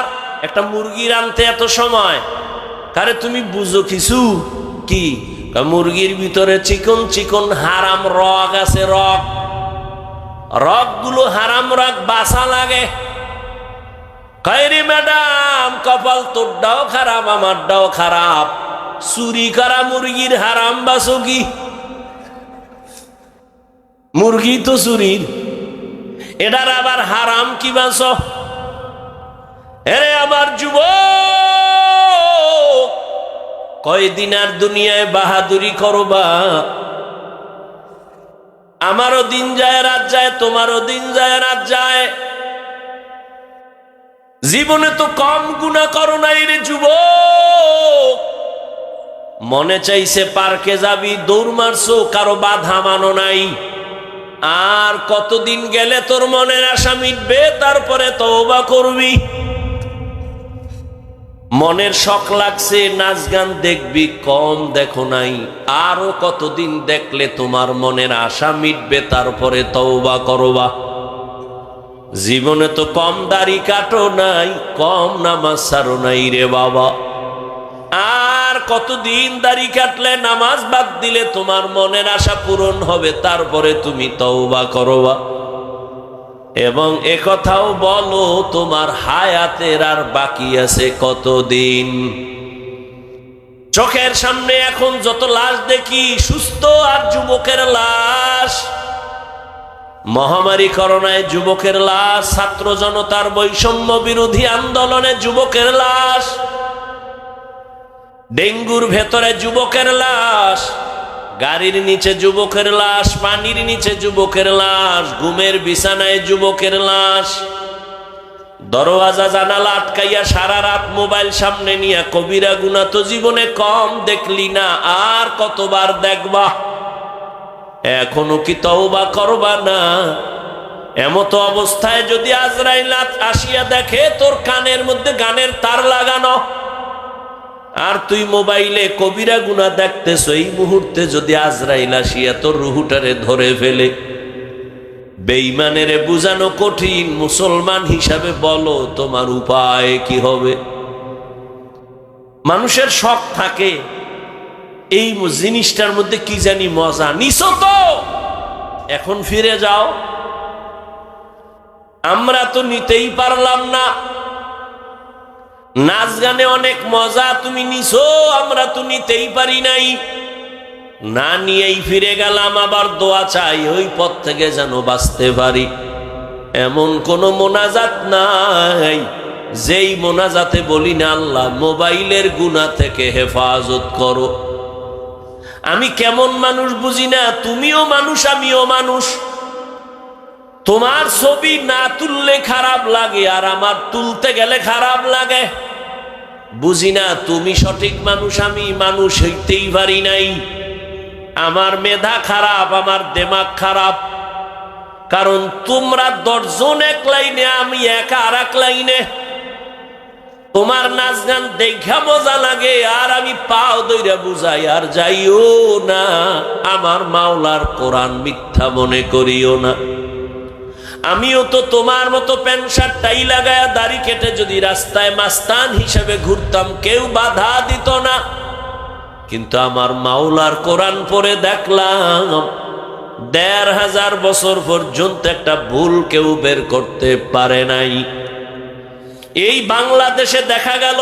একটা মুরগি রানতে এত সময়? কারে তুমি বুঝো কিছু? কি? মুরগির ভিতরে চিকন চিকন হারাম রগ আছে, রগ গুলো হারাম রগ, বাসা লাগে। কয়রে ম্যাডাম, কপাল তোরটাও খারাপ আমারটাও খারাপ, চুরি করা মুরগির হারাম বাসো কি? মুরগি তো চুরির, এটার আবার হারাম কি বাসো? এরে আমার যুবক, কয়দিন আর দুনিয়ায় বাহাদুরি করবা? আমারও দিন যায় রাত যায়, তোমারও দিন যায় রাত যায়। জীবনে তো কম গুনাহ করো নাই রে যুবক। মনে চাইছে পার্কে যাবি, দৌড় মারছো, কারো বাধা মানো নাই। আর কতদিন গেলে তোর মনের আশা মিটবে, তারপরে তওবা করবি। মনের শখ লাগছে, নাচ গান দেখবি, কম দেখো নাই। আরো কতদিন দেখলে তোমার মনের আশা মিটবে, তারপরে তওবা করবা। জীবনে তো কম দাড়ি কাটো নাই, কম নামাজ ছাড়ো নাই রে বাবা। আর কতদিন দাড়ি কাটলে, নামাজ বাদ দিলে তোমার মনের আশা পূরণ হবে, তারপরে তুমি তওবা করবা। এবং একথাও বলো, তোমার হায়াতের আর বাকি আছে কতদিন? চোখের সামনে এখন যত লাশ দেখি, সুস্থ আর যুবকের লাশ। মহামারী করোনায় যুবকের লাশ, ছাত্র জনতার বৈষম্য বিরোধী আন্দোলনে যুবকের লাশ, ডেঙ্গুর ভেতরে যুবকের লাশ, গাড়ির নিচে যুবকের লাশ, পানির নিচে যুবকের লাশ, ঘুমের বিছানায় যুবকের লাশ, দরওয়াজা জানালা আটকাইয়া সারা রাত মোবাইল সামনে নিয়ে কবিরা গুনাহ তো জীবনে কম দেখলি না, আর কতবার দেখবা? এখনো কি তওবা করবা না? এমতো অবস্থায় যদি আজরাইল আসিয়া দেখে তোর কানের মধ্যে গানের তার লাগানো, আর তুই মোবাইলে কবিরা গুনাহ দেখতেছ, এই মুহূর্তে যদি আজরাইল আসিয়া তোর রুহুটারে ধরে ফেলে, বেঈমানের বুঝানো কঠিন। মুসলমান হিসাবে বলো তোমার উপায় কি হবে? মানুষের শখ থাকে, এই জিনিসটার মধ্যে কি জানি মজা নিছো, তো এখন ফিরে যাও। আমরা তো নিতেই পারলাম না। নাচ গানে অনেক মজা তুমি নিছো, আমরা তো নিতেই পারি নাই। না নিয়েই ফিরে গেলাম, আবার দোয়া চাই ওই পথ থেকে যেন বাঁচতে পারি। এমন কোন মোনাজাত নাই যেই মোনাজাতে বলি না আল্লাহ মোবাইলের গুনাহ থেকে হেফাজত করো। আমি কেমন মানুষ বুঝি না, তুমিও মানুষ আমিও মানুষ। তোমার ছবি না তুললে খারাপ লাগে আর আমার তুলতে গেলে খারাপ লাগে। বুঝি না তুমি সঠিক মানুষ, আমি মানুষ হইতেই পারি নাই। আমার মেধা খারাপ, আমার দিমাগ খারাপ, কারণ তোমরা 10 জন এক লাইনে, আমি একা আর এক লাইনে। তোমার নাচ গান দেখা মজা লাগে আর আমি পাও দইরা বুঝাই আর যাইও না। আমার মাওলার কোরআন মিথ্যা মনে করিও না। আমিও তো তোমার মতো প্যান্ট শার্ট টাই লাগায়া দাড়ি কেটে যদি রাস্তায় মাস্তান হিসেবে ঘুরতাম কেউ বাধা দিত না। কিন্তু আমার মাওলার কোরআন পড়ে দেখলাম 1500 বছর পর্যন্ত একটা ভুল কেউ বের করতে পারে নাই। এই বাংলাদেশে দেখা গেল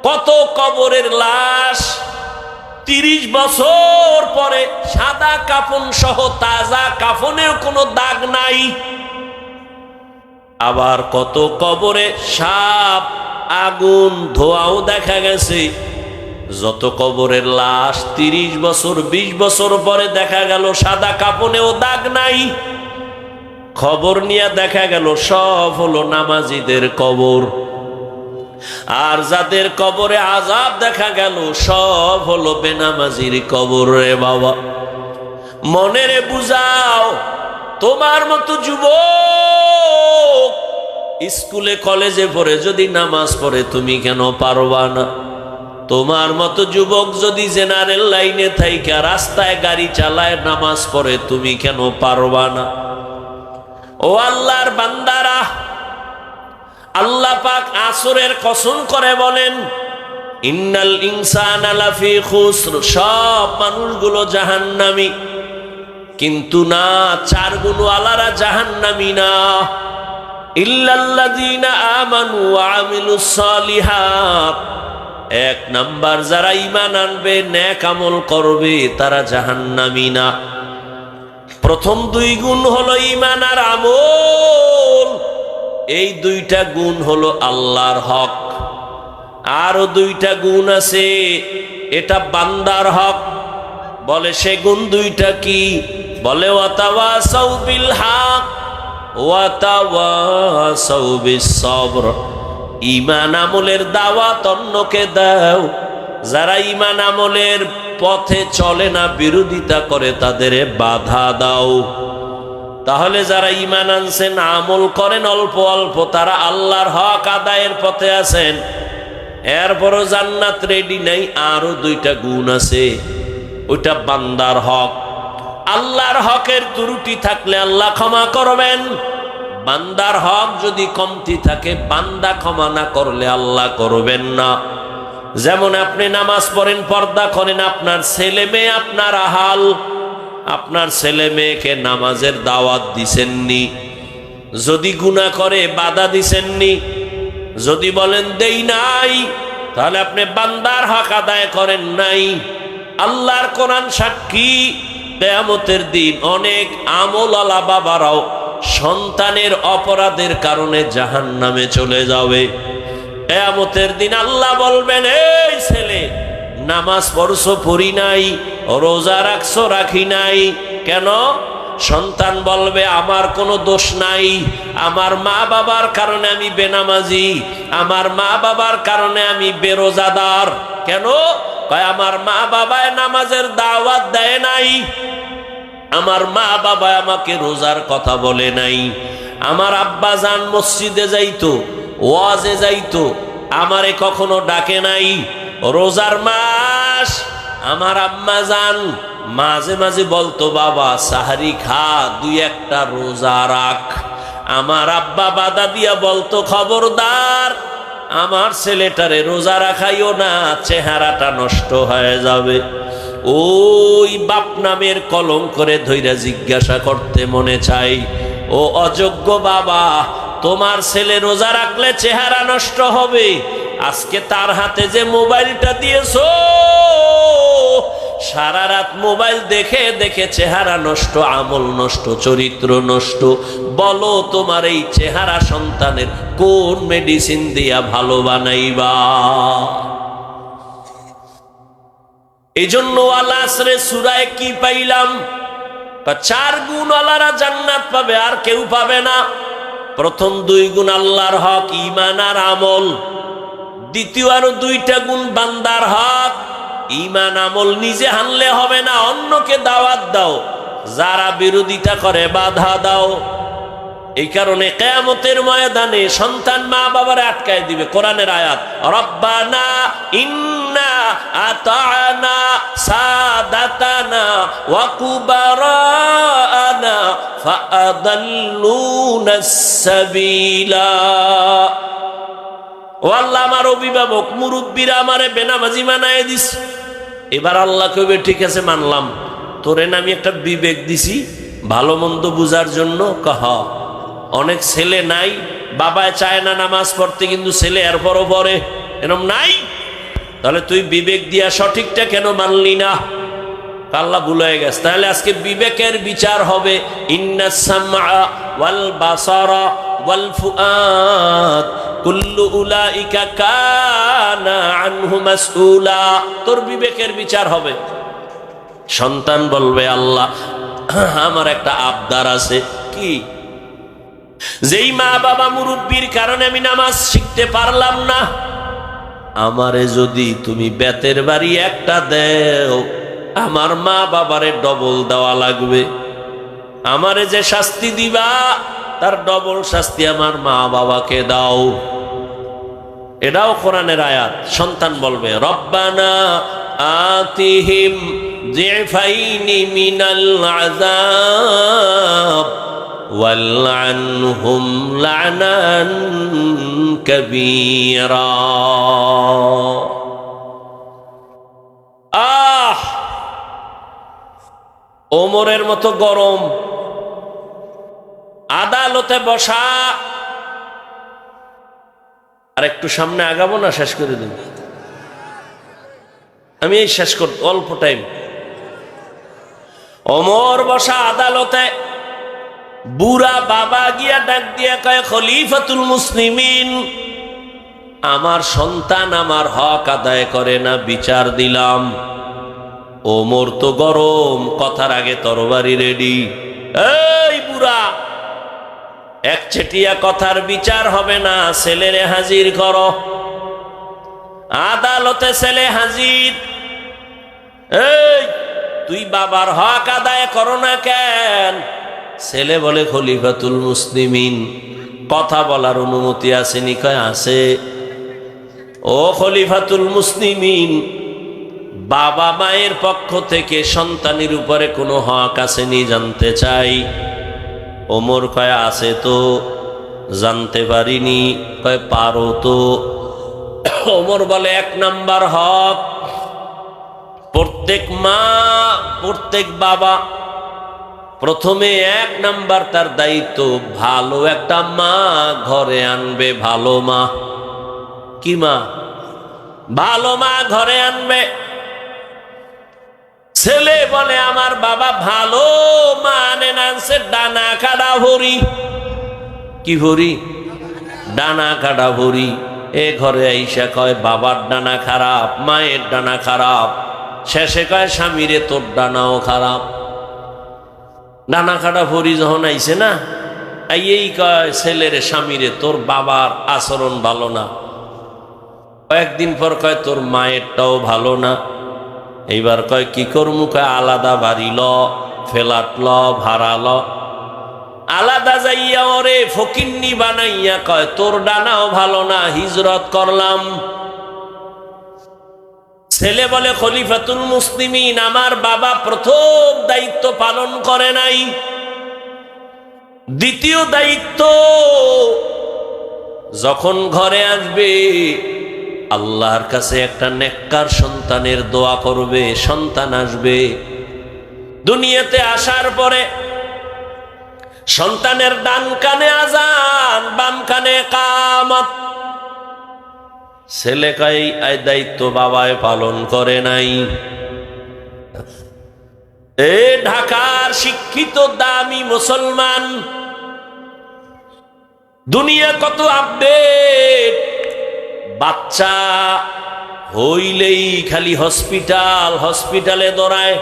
কত কবরের লাশ 30 বছর পরে সাদা কাফন সহ তাজা কাফনেও কোনো দাগ নাই। আবার কত কবরে সাপ, আগুন, ধোঁয়াও দেখা গেছে। যত কবরের লাশ 30 বছর 20 বছর পরে দেখা গেল সাদা কাফনেও দাগ নাই। খবর নিয়ে দেখা গেল সব হলো নামাজিদের কবর। আর যাদের কবরে আযাব দেখা গেল সব হলো বেনামাজির কবর। রে বাবা, মনেরে বুঝাও, তোমার মতো যুবক স্কুলে কলেজে পড়ে যদি নামাজ পড়ে তুমি কেন পারবা না? তোমার মতো যুবক যদি জেনারেল লাইনে থাইকা রাস্তায় গাড়ি চালায় নামাজ পড়ে তুমি কেন পারবা না? ও আল্লাহর বান্দারা, আল্লাহ পাক আসরের কসম করে বলেন ইন্নাল ইনসানা লাফি খুসর, সব মানুষগুলো জাহান্নামী। কিন্তু না, 4 গুণওয়ালারা জাহান্নামী না। ইল্লাল্লাযীনা আমানু ওয়া আমিলুস সালিহাত, 1 নাম্বার যারা ঈমান আনবে, নেক আমল করবে, তারা জাহান্নামী না। প্রথম 2 গুণ হলো ঈমান আর আমল। এই 2টা গুণ হলো আল্লাহর হক। আরো 2টা গুণ আছে, এটা বান্দার হক। বলে সে গুণ 2টা কি? বলে ওয়াতাওয়াসাউ বিল হক ওয়াতাওয়াসাউ বিস সবর। ঈমান আমলের দাওয়াত অন্যকে দাও, যারা ঈমান আমলের পথে চলে না, বিরোধিতা করে, তাদের বাধা দাও। তাহলে যারা ঈমান আনছেন, আমল করেন অল্প অল্প, তারা আল্লাহর হক আদায়ের পথে আছেন। এরপরও জান্নাত রেডি নাই। আরো 2টা গুণ আছে, ওইটা বান্দার হক। আল্লাহর হকের ত্রুটি থাকলে আল্লাহ ক্ষমা করবেন। বান্দার হক যদি কমতি থাকে, বান্দা ক্ষমা না করলে আল্লাহ করবেন না। যেমন আপনি নামাজ পড়েন, পর্দা করেন, আপনার ছেলে মেয়ে আপনার আহাল, আপনার ছেলে মেয়েকে নামাজের দাওয়াত দিছেননি। যদি গুনাহ করে বাধা দিছেননি, যদি বলেন দেই নাই, তাহলে আপনি বান্দার হক আদায় করেন নাই। আল্লাহর কোরআন সাক্ষী, কিয়ামতের দিন অনেক আমলওয়ালা বাবারাও সন্তানের অপরাধের কারণে জাহান্নামে চলে যাবে। কিয়ামতের দিন আল্লাহ বলবেন, এই ছেলে নামাজ পড়ছো পড়ি নাই, রোজা রাখছো রাখি নাই কেন? সন্তান বলবে আমার কোনো দোষ নাই, আমার মা বাবার কারণে আমি বেনামাজি, আমার মা বাবার কারণে আমি বেরোজাদার। কেন? কয় আমার মা বাবায় নামাজের দাওয়াত দেয় নাই, আমার মা বাবা আমাকে রোজার কথা বলে নাই, আমার আব্বা জান মসজিদে যাইতো, ওয়াজে যাইতো, আমারে কখনো ডাকে নাই। রোজার মাস, আমার আম্মা জান মাঝে মাঝে বলতো বাবা সাহারি খা, 2-1টা রোজা রাখ। আমার আব্বা বাধা দিয়া বলতো খবরদার আমার ছেলেটারে রোজা রাখাইও না, চেহারাটা নষ্ট হয়ে যাবে। ওই বাপ নামের কলঙ্ক করে ধইরা জিজ্ঞাসা করতে মনে চাই, ও অযোগ্য বাবা, তোমার ছেলে রোজা রাখলে চেহারা নষ্ট হবে, আজকে তার হাতে যে মোবাইলটা দিয়েছো, সারা রাত মোবাইল দেখে দেখে চেহারা নষ্ট, আমল নষ্ট, চরিত্র নষ্ট। বলো তোমার এই চেহারা সন্তানের কোন মেডিসিন দিয়া ভালো বানাইবা? এই জন্য আল আসরে সূরায় কি পাইলাম? 4 গুণ আল্লাহরা জান্নাত পাবে, আর কেউ পাবে না। প্রথম 2 গুণ আল্লাহর হক, ঈমান আর আমল। দ্বিতীয় আরো 2টা গুণ বান্দার হক, ঈমান আমল নিজে হানলে হবে না, অন্যকে দাওয়াত দাও, যারা বিরোধিতা করে বাধা দাও। এই কারণে কিয়ামতের ময়দানে সন্তান মা বাবারে আটকায় দিবে। কোরআনের আয়াত, রব্বানা ইন্না আতা'না সাদাতানা ওয়া কুবারানা ফাআদাল্লুনাস সাবিলা। ও আল্লাহ, আমার অভিভাবক মুরব্বীরা আমারে বেনামাজি বানায় দিস। এবার আল্লাহ কইবে, ঠিক আছে মানলাম, তোরে না আমি একটা বিবেক দিছি ভালো মন্দ বুঝার জন্য। কহ অনেক ছেলে নাই, বাবায় চায় না নামাজ পড়তে, কিন্তু ছেলে এরপরও পড়ে, এরকম নাই? তাহলে তুই বিবেক দিয়া সঠিকটা কেন মানলি না? আল্লাহ ভুলে গেছে। তাহলে আজকে বিবেকের বিচার হবে। ইন্নাস সামআ ওয়াল বাসারা ওয়াল ফুআদ কুল্লু উলাইকা কানা আনহু মাসউলা। তোর বিবেকের বিচার হবে। সন্তান বলবে, আল্লাহ আমার একটা আবদার আছে। কি? যেই মা বাবা মুরব্বির কারণে আমি নামাজ শিখতে পারলাম না, আমারে যদি তুমি বেতের বাড়ি একটা দেও, আমার মা বাবারে ডবল দেওয়া লাগবে। আমারে যে শাস্তি দিবা তার ডবল শাস্তি আমার মা বাবাকে দাও। এটাও কোরআনের আয়াত। সন্তান বলবে, রব্বানা আতিহিম যিফাইনি মিনাল আযাব ওয়ালআনহুম লা'নান কাবীরা। ওমরের মতো গরম, আদালতে বসা। আর একটু সামনে আগাবো না, শেষ করে দেব আমি, এই শেষ করতে অল্প টাইম। ওমর বসা আদালতে, বুড়া বাবা গিয়া ডাক দিয়া কয়, খলিফাতুল মুসলিমিন, আমার সন্তান আমার হক আদায় করে না, বিচার দিলাম। ওমর তো গরম, কথার আগে তরবারি রেডি। এই বুড়া, একচেটিয়া কথার বিচার হবে না, ছেলেরে হাজির করো। আদালতে ছেলে হাজির। এই তুই বাবার হক আদায় করো না কেন? ছেলে বলে, খলিফাতুল মুসলিমিন, কথা বলার অনুমতি আসেনি? কয় আছে। ও খলিফাতুল মুসলিমিন, বাবা মায়ের পক্ষ থেকে সন্তানের উপরে কোনো হক আসেনি? জানতে চাই। ওমর কয়, আছে তো। জানতে পারিনি? কয়, পারো তো। ওমর বলে, 1 নাম্বার হক, প্রত্যেক মা প্রত্যেক বাবা প্রথমে 1 নাম্বার তার দায়িত্ব, ভালো একটা মা ঘরে আনবে। ভালো মা। কি মা? ভালো মা ঘরে আনবে। ছেলে বলে, আমার বাবা ভালো মা আনে না, আনছে ডানা কাটা ভরি। কি ভরি? ডানা কাটা ভরি। এ ঘরে আইসা কয়, বাবার ডানা খারাপ, মায়ের ডানা খারাপ। শেষে কয়, স্বামীরে তোর ডানাও খারাপ। ডানা কাটা ভরি যখন আইছে না, এই কয় ছেলেরে, স্বামীরে, তোর বাবার আচরণ ভালো না। কয়েকদিন পর কয়, তোর মায়েরটাও ভালো না। এইবার কয়, কি করমু? কয়, আলাদা বাড়ি ল, ফ্ল্যাট ল, ভাড়া ল। আলাদা যাইয়া ওরে ফকিন্নি বানাইয়া কয়, তোর ডানাও ভালো না, হিজরত করলাম। ছেলে বলে, খলিফাতুল মুসলিমিন, আমার বাবা প্রথম দায়িত্ব পালন করে নাই। দ্বিতীয় দায়িত্ব, যখন ঘরে আসবে আল্লাহর কাছে একটা নেককার সন্তানের দোয়া করবে। সন্তান আসবে, দুনিয়াতে আসার পরে সন্তানের ডান কানে আজান, বাম কানে কামত। ছেলে কয় এই দায়িত্ব বাবায় পালন করে নাই। এ ঢাকার শিক্ষিত দামি মুসলমান, দুনিয়া কত আপডেট। বাচ্চা হইলেই খালি হসপিটাল, হসপিটালে দৌড়ায়,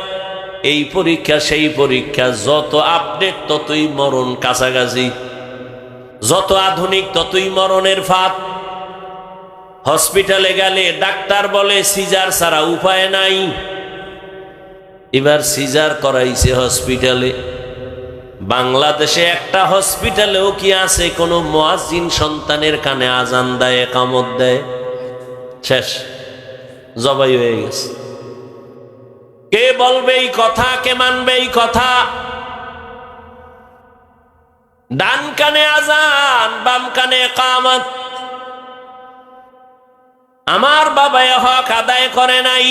এই পরীক্ষা সেই পরীক্ষা। যত আপডেট ততই মরণ কাছাকাছি, যত আধুনিক ততই মরণের ফাঁদ। হসপিটালে গেলে ডাক্তার বলে সিজার ছাড়া উপায় নাই। এবার সিজার করাইছে হসপিটালে। বাংলাদেশে একটা হসপিটালেও কি আছে কোনো মুয়াজ্জিন সন্তানের কানে আজান দেয়, একামত দেয়? শেষ, জবাই হয়ে গেছে। কে বলবে এই কথা, কে মানবে এই কথা? ডান কানে আজান, বাম কানে একামত। আমার বাবা হক আদায় করে নাই।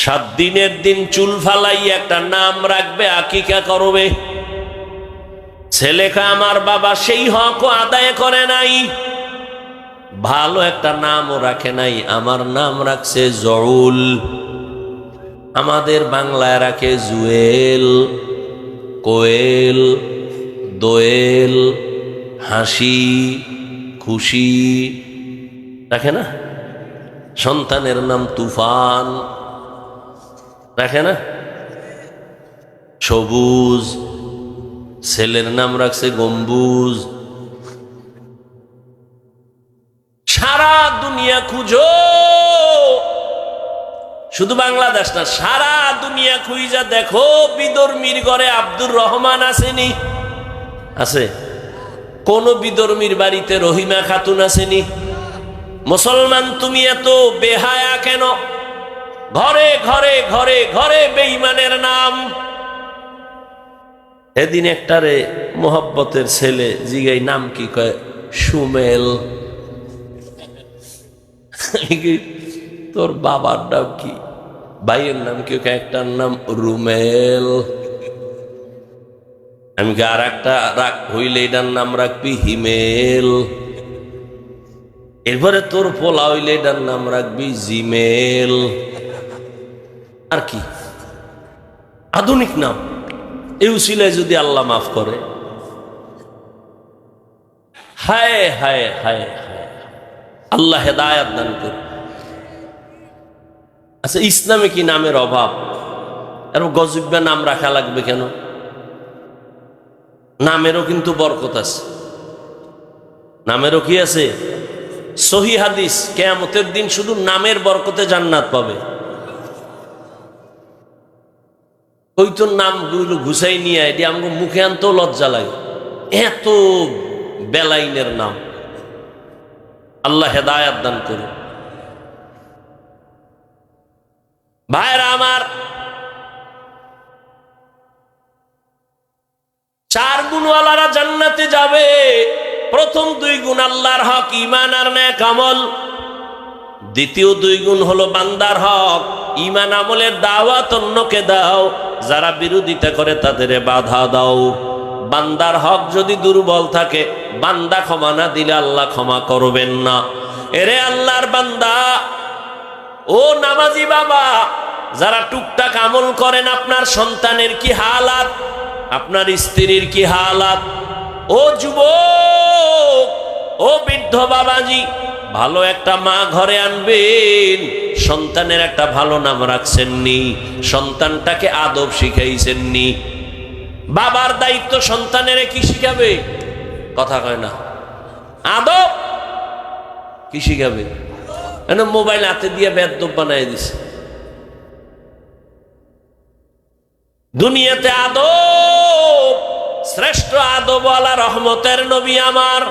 7 দিনের দিন চুল ফালাই একটা নাম রাখবে, আকিকা করবে। ছেলেকে আমার বাবা সেই হকও আদায় করে নাই, ভালো একটা নামও রাখে নাই। আমার নাম রাখছে জউল, আমাদের বাংলায় রাখে জুয়েল, কোয়েল, দোয়েল, হাসি, খুশি রাখে না? সন্তানের নাম তুফান রাখে না? সবুজ। ছেলের নাম রাখছে গম্বুজ। সারা দুনিয়া খুঁজো, শুধু বাংলাদেশ না, সারা দুনিয়া খুঁজা দেখো, বিধর্মীর ঘরে আব্দুর রহমান আসেনি? আছে? কোন বিধর্মীর বাড়িতে রহিমা খাতুন আসেনি? মুসলমান তুমি এত বেহায়া কেন? ঘরে ঘরে ঘরে ঘরে বেঈমানের নাম। এদিন একটারে মোহব্বতের ছেলে জিগাই নাম কি, কয় সুমেল। তোর বাবার নাম কি? ভাইয়ের নাম কি? একটার নাম রুমেল। আমি আর একটা রাখ হইলে এটার নাম রাখবি হিমেল। এরপরে তোর পোলা হইলে এটার নাম রাখবি জিমেল। আর কি আধুনিক নাম! এই উসিলায় যদি আল্লাহ মাফ করে। হায় হায় হায় হায়, আল্লাহ হেদায়াত দান করে। আচ্ছা, ইসলামে কি নামের অভাব? আর গজুব্বা নাম রাখা লাগবে কেন? নামেরও কিন্তু বরকত আছে, নামেরও কি আছে? সহিহ হাদিস, কিয়ামতের দিন শুধু নামের বরকতে জান্নাত পাবে। ওই তো নামগুলো ঘুষাই নিয়ে এটি আমাকে মুখে আনতেও লজ্জা লাগে, এত বেলাইনের নাম। আল্লাহ হেদায়াত দান করে। ভাইরা আমার, 4 গুণওয়ালারা জান্নাতে যাবে। প্রথম 2 গুণ আল্লাহর হক, ঈমান আর নেক আমল। দ্বিতীয় 2 গুণ হলো বান্দার হক, ঈমান আমলের দাওয়াত অন্যকে দাও, যারা বিরোধিতা করে তাদের বাধা দাও। বান্দার হক যদি দুর্বল থাকে, বান্দা ক্ষমা না দিলে আল্লাহ ক্ষমা করবেন না। এরে আল্লাহর বান্দা, ও নামাজি বাবা, যারা টুকটাক আমল করেন, আপনার সন্তানের কি হালাত, আপনার স্ত্রীর কি হালাত? ও যুবক, ও বৃদ্ধ বাবাজি, ভালো একটা মা ঘরে আনবেন। সন্তানের একটা ভালো নাম রাখছেননি, সন্তানটাকে আদব শিখাইছেননি। বাবার দায়িত্ব সন্তানের কি শিখাবে? কথা কয় না, আদব কি শিখাবে? মোবাইল হাতে দিয়ে বেয়াদব বানাই দিছে। দুনিয়াতে আদব, শ্রেষ্ঠ আদবওয়ালা রহমতের নবী আমার।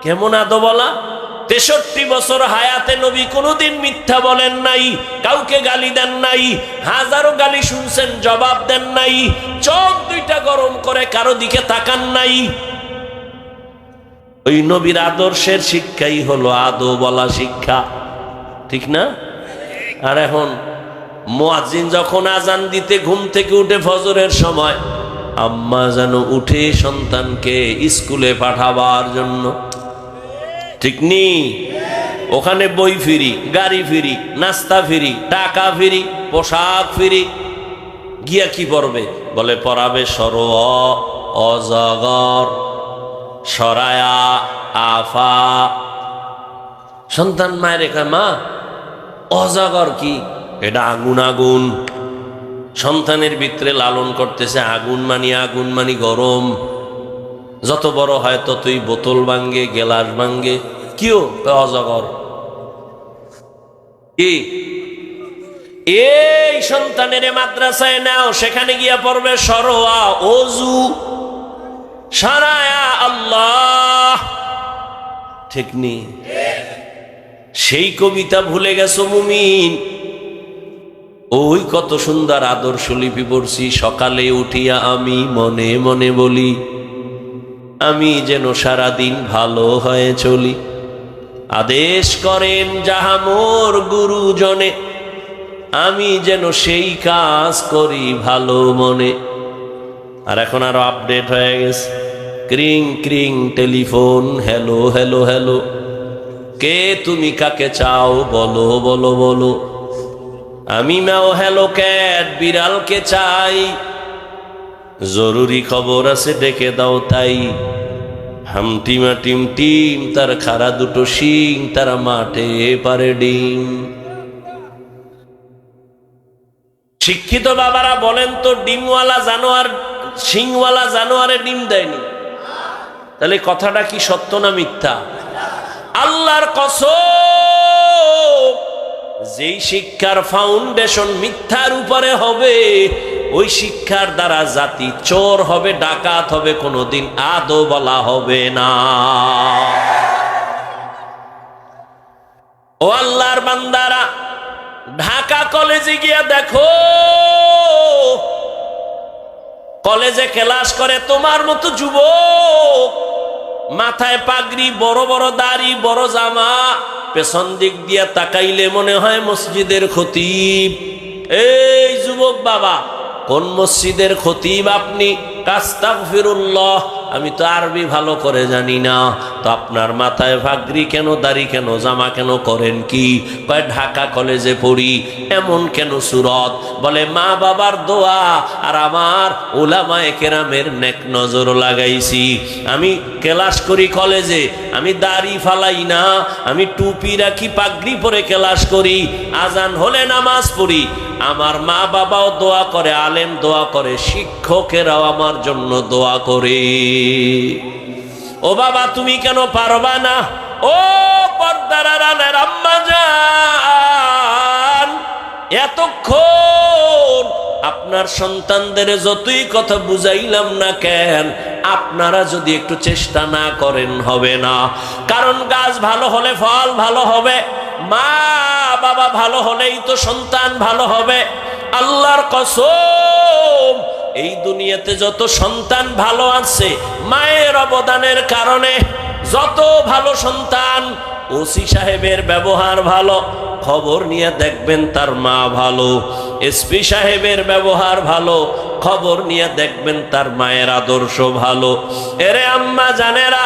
কেমন আদবওয়ালা? 63 বছর হায়াতে নবী কোনোদিন মিথ্যা বলেন নাই, কাউকে গালি দেন নাই, হাজারো গালি শুনছেন, জবাব দেন নাই, চোখ 2টা গরম করে কারো দিকে তাকান নাই। ওই নবীর আদর্শের শিক্ষাই হলো আদবওয়ালা শিক্ষা, ঠিক না? আর এখন মুয়াজ্জিন যখন আজান দিতে ঘুম থেকে উঠে ফজরের সময়, আম্মা যেন উঠে সন্তানকে স্কুলে পাঠাবার জন্য। ঠিক নেই? ওখানে বই ফ্রি, গাড়ি ফ্রি, নাস্তা ফ্রি, টাকা ফ্রি, পোশাক ফ্রি। গিয়া কি পড়বে? বলে পড়াবে সর অজগর সরায়া আফা। সন্তান মায়ের কয়, মা অজগর কি? এটা আগুন। আগুন সন্তানের ভিতরে লালন করতেছে, আগুন মানি গরম। যত বড় হয় ততই বোতল ভাঙ্গে, গেলাস ভাঙ্গে। কিও? অজগর। কি? এই সন্তানের মাদ্রাসায় নাও, সেখানে গিয়া পড়বে সরোয়া অজু সারায়া আল্লাহ। ঠিক নেই? সেই কবিতা ভুলে গেছো মুমিন? ওই কত সুন্দর আদর্শ লিপি পড়ছি। সকালে উঠিয়া আমি মনে মনে বলি, আমি যেন সারাদিন ভালো হয়ে চলি। আদেশ করেন যাহা মোর গুরুজনে, আমি যেন সেই কাজ করি ভালো মনে। আর এখন আরো আপডেট হয়ে গেছে, ক্রিং ক্রিং টেলিফোন, হ্যালো হ্যালো হ্যালো, কে তুমি কাকে চাও বলো বলো বলো। আমি ম্যাও হ্যালো ক্যাট, বিড়ালকে চাই, জরুরি খবর আছে ডেকে দাও তাই। হামটিমা টিম টিম, তার খাড়া দুটো শিং, তারা মাঠে পারে ডিম। শিক্ষিত বাবারা বলেন তো, ডিমওয়ালা জানোয়ার শিংওয়ালা জানোয়ারে ডিম দেয়নি? তাহলে কথাটা কি সত্য না মিথ্যা? আল্লাহর কসম, যেই শিক্ষার ফাউন্ডেশন মিথ্যার উপরে হবে, ওই শিক্ষার দ্বারা জাতি চোর হবে, ডাকাত হবে, কোনোদিন আদৌ বলা হবে না। ও আল্লাহর বান্দারা, ঢাকা কলেজে গিয়া দেখো, কলেজে ক্লাস করে তোমার মতো যুবক, মাথায় পাগড়ি, বড় বড় দাড়ি, বড় জামা, পেছন দিক দিয়া তাকাইলে মনে হয় মসজিদের খতিব। এই যুবক বাবা, কোন মসজিদের খতিব আপনি? আস্তাগফিরুল্লাহ, আমি তো আরবি ভালো করে জানি না। তো আপনার মাথায় পাগড়ি কেন, দাড়ি কেন, জামা কেন, করেন কি? কয় ঢাকা কলেজে পড়ি। এমন কেন সুরত? বলে মা বাবার দোয়া আর আমার উলামায়ে কেরামের নেক নজর লাগাইছি। আমি ক্লাস করি কলেজে, আমি দাড়ি ফালাই না, আমি টুপি রাখি, পাগড়ি পরে ক্লাস করি, আজান হলে নামাজ পড়ি। আমার মা বাবাও দোয়া করে, আলেম দোয়া করে, শিক্ষকেরাও আমার জন্য দোয়া করে। ও বাবা, তুমি কেন পারবা না? ও পর্দার আড়ালের আম্মা জান, এতক্ষণ আপনার সন্তানদের যতই কথা বুঝাইলাম না কেন, আপনারা যদি একটু চেষ্টা না করেন হবে না। কারণ গাছ ভালো হলে ফল ভালো হবে, মা বাবা ভালো হলেই তো সন্তান ভালো হবে। আল্লাহর কসম, এই দুনিয়াতে যত সন্তান ভালো আছে মায়ের অবদানের কারণে। যত ভালো সন্তান, ওসি সাহেবের ব্যবহার ভালো, খবর নিয়ে দেখবেন তার মা ভালো। এসপি সাহেবের ব্যবহার ভালো, খবর নিয়ে দেখবেন তার মায়ের আদর্শ ভালো। এরে আম্মা জানেরা,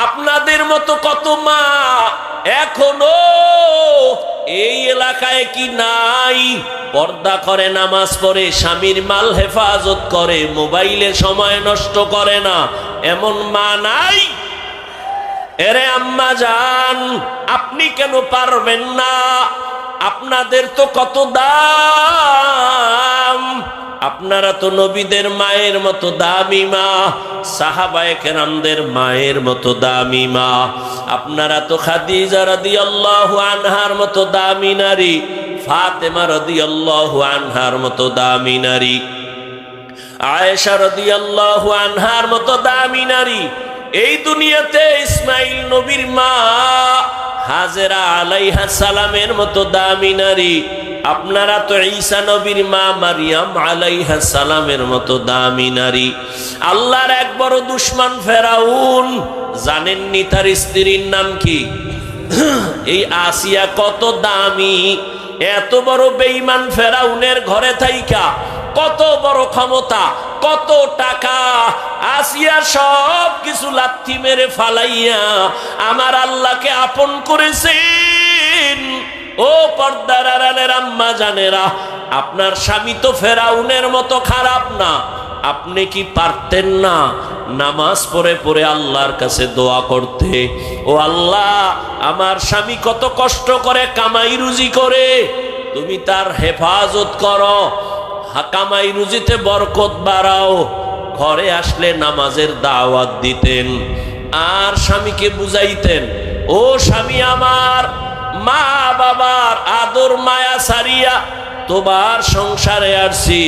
আপনাদের মতো কত মা এখনো এই এলাকায় কি নাই? পর্দা করে, নামাজ পড়ে, স্বামীর মাল হেফাজত করে, মোবাইলে সময় নষ্ট করে না, এমন মা নাই? এরে আম্মা জান, আপনি কেন পারবেন না? আপনাদের তো কত দাম। আপনারা তো নবীদের মায়ের মতো দামি মা, সাহাবায়ে কেরামদের মায়ের মতো দামি মা। আপনারা তো খাদিজা রাদিয়াল্লাহু আনহার মতো দামি নারী, ফাতেমা রাদিয়াল্লাহু আনহার মতো দামি নারী, আয়েশা রাদিয়াল্লাহু আনহার মতো দামি নারী। এই দুনিয়াতে ইসমাইল নবীর মা হাজেরা আলাইহিস সালামের মতো দামি নারী। আপনারা তো ঈসা নবীর মা মারিয়াম আলাইহিস সালামের মতো দামি নারী। আল্লাহর এক বড় দুশমন ফেরাউন, জানেননি তার স্ত্রীর নাম কি? এই আসিয়া কত দামি। এত বড় বেঈমান ফেরাউনের ঘরে থাইকা কত বড় ক্ষমতা, কত টাকা। আসিয়া সব কিছু লাথি মেরে ফালাইয়া আমার আল্লাহকে আপন করেছেন। ও পর্দার আড়ালের আম্মা জানেরা, আপনার স্বামী তো ফেরাউনের মতো খারাপ না। আপনি কি পারতেন না নামাজ পড়ে পড়ে আল্লাহর কাছে দোয়া করতে? ও আল্লাহ, আমার স্বামী কত কষ্ট করে কামাই রুজি করে, তুমি তার হেফাজত করো, কামাই রুজিতে বরকত বাড়াও। ঘরে আসলে নামাজের দাওয়াত দিতেন আর স্বামীকে বুঝাইতেন, ও স্বামী আমার, মা বাবার আদর মায়া সারিয়া তোমার সংসারে আসছি,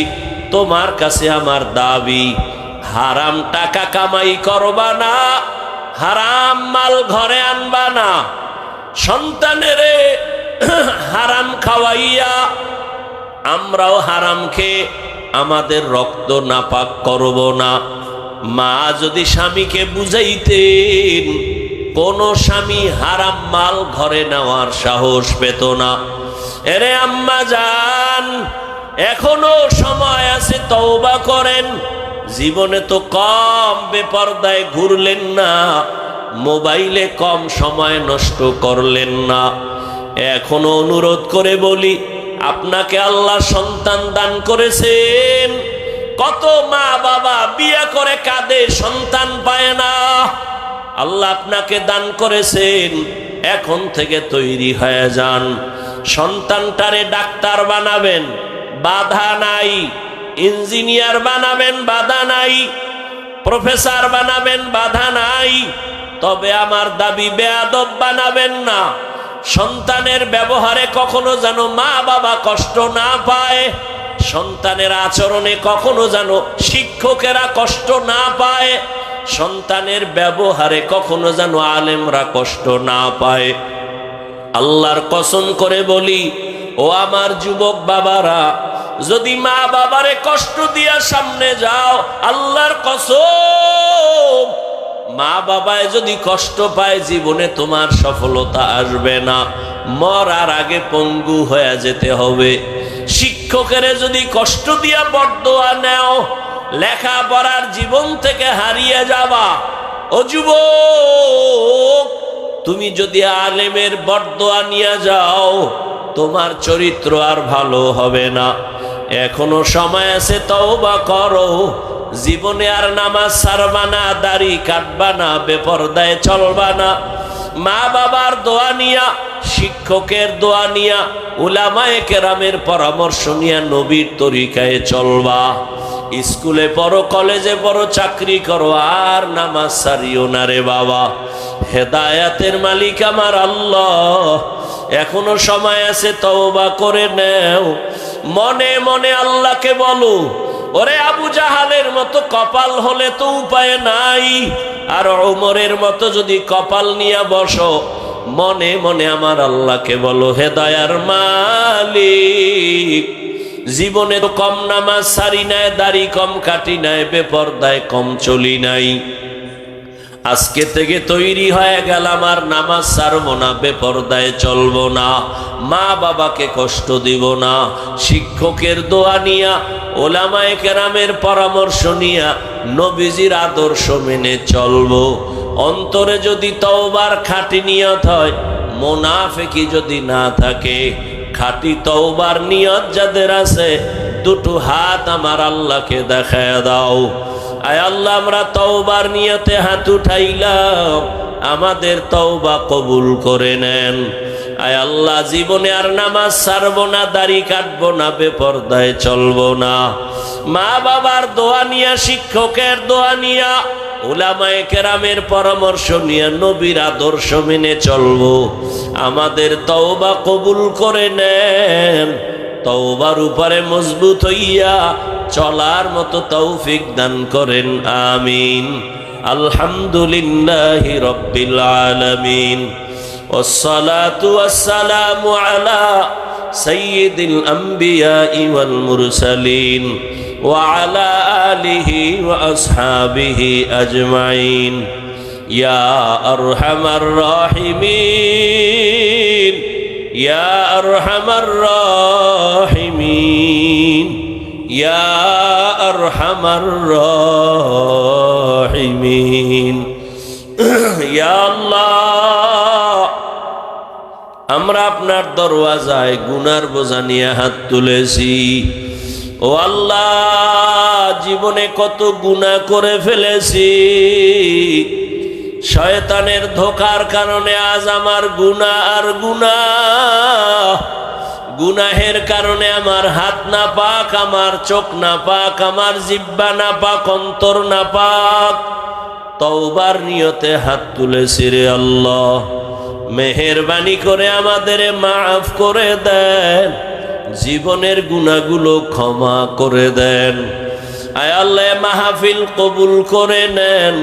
তোমার কাছে আমার দাবি, হারাম টাকা কামাই করবা না, হারাম মাল ঘরে আনবা না, সন্তানেরে হারাম খাওয়াইয়া আমরাও হারাম খেয়ে আমাদের রক্ত নাপাক করব না। মা যদি স্বামীকে বুঝাইতেন, কোন স্বামী হারাম মাল ঘরে নেওয়ার সাহস পেত না। এরে আম্মা জান, এখনো সময় আছে, তওবা করেন। জীবনে তো কম বেপরদায় ঘুরলেন না, মোবাইলে কম সময় নষ্ট করলেন না। এখনো অনুরোধ করে বলি, আপনাকে আল্লাহ সন্তান দান করেছেন। কত মা বাবা বিয়ে করে কাঁদে, সন্তান পায় না। আল্লাহ আপনাকে দান করেছেন, এখন থেকে তৈরি হয়ে যান। সন্তানটারে ডাক্তার বানাবেন, বাধা নাই। ইঞ্জিনিয়ার বানাবেন, বাধা নাই। প্রফেসর বানাবেন, বাধা নাই। তবে আমার দাবি, বেয়াদব বানাবেন না। সন্তানের ব্যবহারে কখনো যেন মা বাবা কষ্ট না পায়, সন্তানের আচরণে কখনো যেন শিক্ষকেরা কষ্ট না পায়, সন্তানের ব্যবহারে কখনো যেন আলেমরা কষ্ট না পায়। আল্লাহর কসম করে বলি, ও আমার যুবক বাবারা, যদি মা বাবারে কষ্ট দিয়া সামনে যাও, আল্লাহর কসম, মা বাবায় যদি কষ্ট পায়, জীবনে তোমার সফলতা আসবে না, মরার আগে পঙ্গু হয়ে যেতে হবে। শিক্ষকের যদি কষ্ট দিয়া বরদোয়া নেও, লেখাপড়ার জীবন থেকে হারিয়ে যাবা। ও যুবক, তুমি যদি আলেমের বরদোয়া নিয়ে যাও, তোমার চরিত্র আর ভালো হবে না। এখনো সময় আছে, তওবা করো। জীবনে আর নামাজ ছাড়বা না, দাড়ি কাটবা না, বেপরদায় চলবা না। মা বাবার দোয়া নিয়া, শিক্ষকের দোয়া নিয়া, উলামায়ে কেরামের পরামর্শ নিয়া নবীর তরিকায় চলবা। স্কুলে পড়ো, কলেজে পড়ো, চাকরি করো, আর নামাজ ছাড়িও না রে বাবা। হেদায়াতের মালিক আমার আল্লাহ। এখনো সময় আছে, তওবা করে নেও। মনে মনে আল্লাহকে বলো, ওরে আবু জাহালের মতো কপাল হলে তো উপায় নাই, আর ওমরের মতো যদি কপাল নিয়ে বসো, মনে মনে আমার আল্লাহকে বলো, হে দয়ার মালিক, জীবনে তো কম নামাজ সারি নাই, দাড়ি কম কাটি নাই, বেপরদায় কম চলি নাই। আজকে থেকে তৈরি হয়ে গেলাম, আর নামাজ ছাড়বো না, বেপরদায় চলবো না, মা বাবাকে কষ্ট দিব না। শিক্ষকের দোয়া নিয়া, ওলামায়ে কেরামের পরামর্শ নিয়া, নবীজির আদর্শ মেনে চলবো। অন্তরে যদি তওবার খাঁটি নিয়ত হয়, মুনাফিকি যদি না থাকে, খাঁটি তওবার নিয়ত যাদের আছে, দুটো হাত আমার আল্লাহকে দেখায় দাও। আয় আল্লাহ, আমরা তওবার নিয়তে হাত উঠাইলাম, আমাদের তওবা কবুল করে নেন। আয় আল্লাহ, জীবনে আর নামাজ ছাড়বো না, দাড়ি কাটবো না, বেপরদায় চলবো না। মা বাবার দোয়া নিয়া, শিক্ষকের দোয়া নিয়া, উলামায়ে কেরামের পরামর্শ নিয়ে, নবীর আদর্শ মেনে চলবো। আমাদের তওবা কবুল করে নেন। তওবার উপরে মজবুত হইয়া চলার মতো তৌফিক দান করেন, আমিন। আলহামদুলিল্লাহি রাব্বিল আলামিন, ওয়াসসালাতু ওয়াসসালামু আলা সাইয়্যিদিল আমবিয়াই ওয়াল মুরসালিন ওয়া আলা আলিহি ওয়া আসহাবিহি আজমাইন। ইয়া আরহামার রাহিমিন, ইয়া আরহামার রাহিমিন, ইয়া আরহামার রাহিমিন। ইয়া আল্লাহ, আমরা আপনার দরওয়াজায় গুনার বোঝা নিয়ে হাত তুলেছি। ও আল্লাহ, জীবনে কত গুনাহ করে ফেলেছি, শয়তানের ধোঁকার কারণে আজ আমার গুনাহ আর গুনাহ। গুনাহের কারণে আমার হাত না পাক, আমার চোখ না পাক, আমার জিহ্বা না পাক, অন্তর না পাক। তওবার নিয়তে হাত তুলেছি রে আল্লাহ, মেহেরবানি করে আমাদের মাফ করে দেন, জীবনের গুনাহগুলো ক্ষমা করে দেন। আয় আল্লাহ, মাহফিল কবুল করে নেন।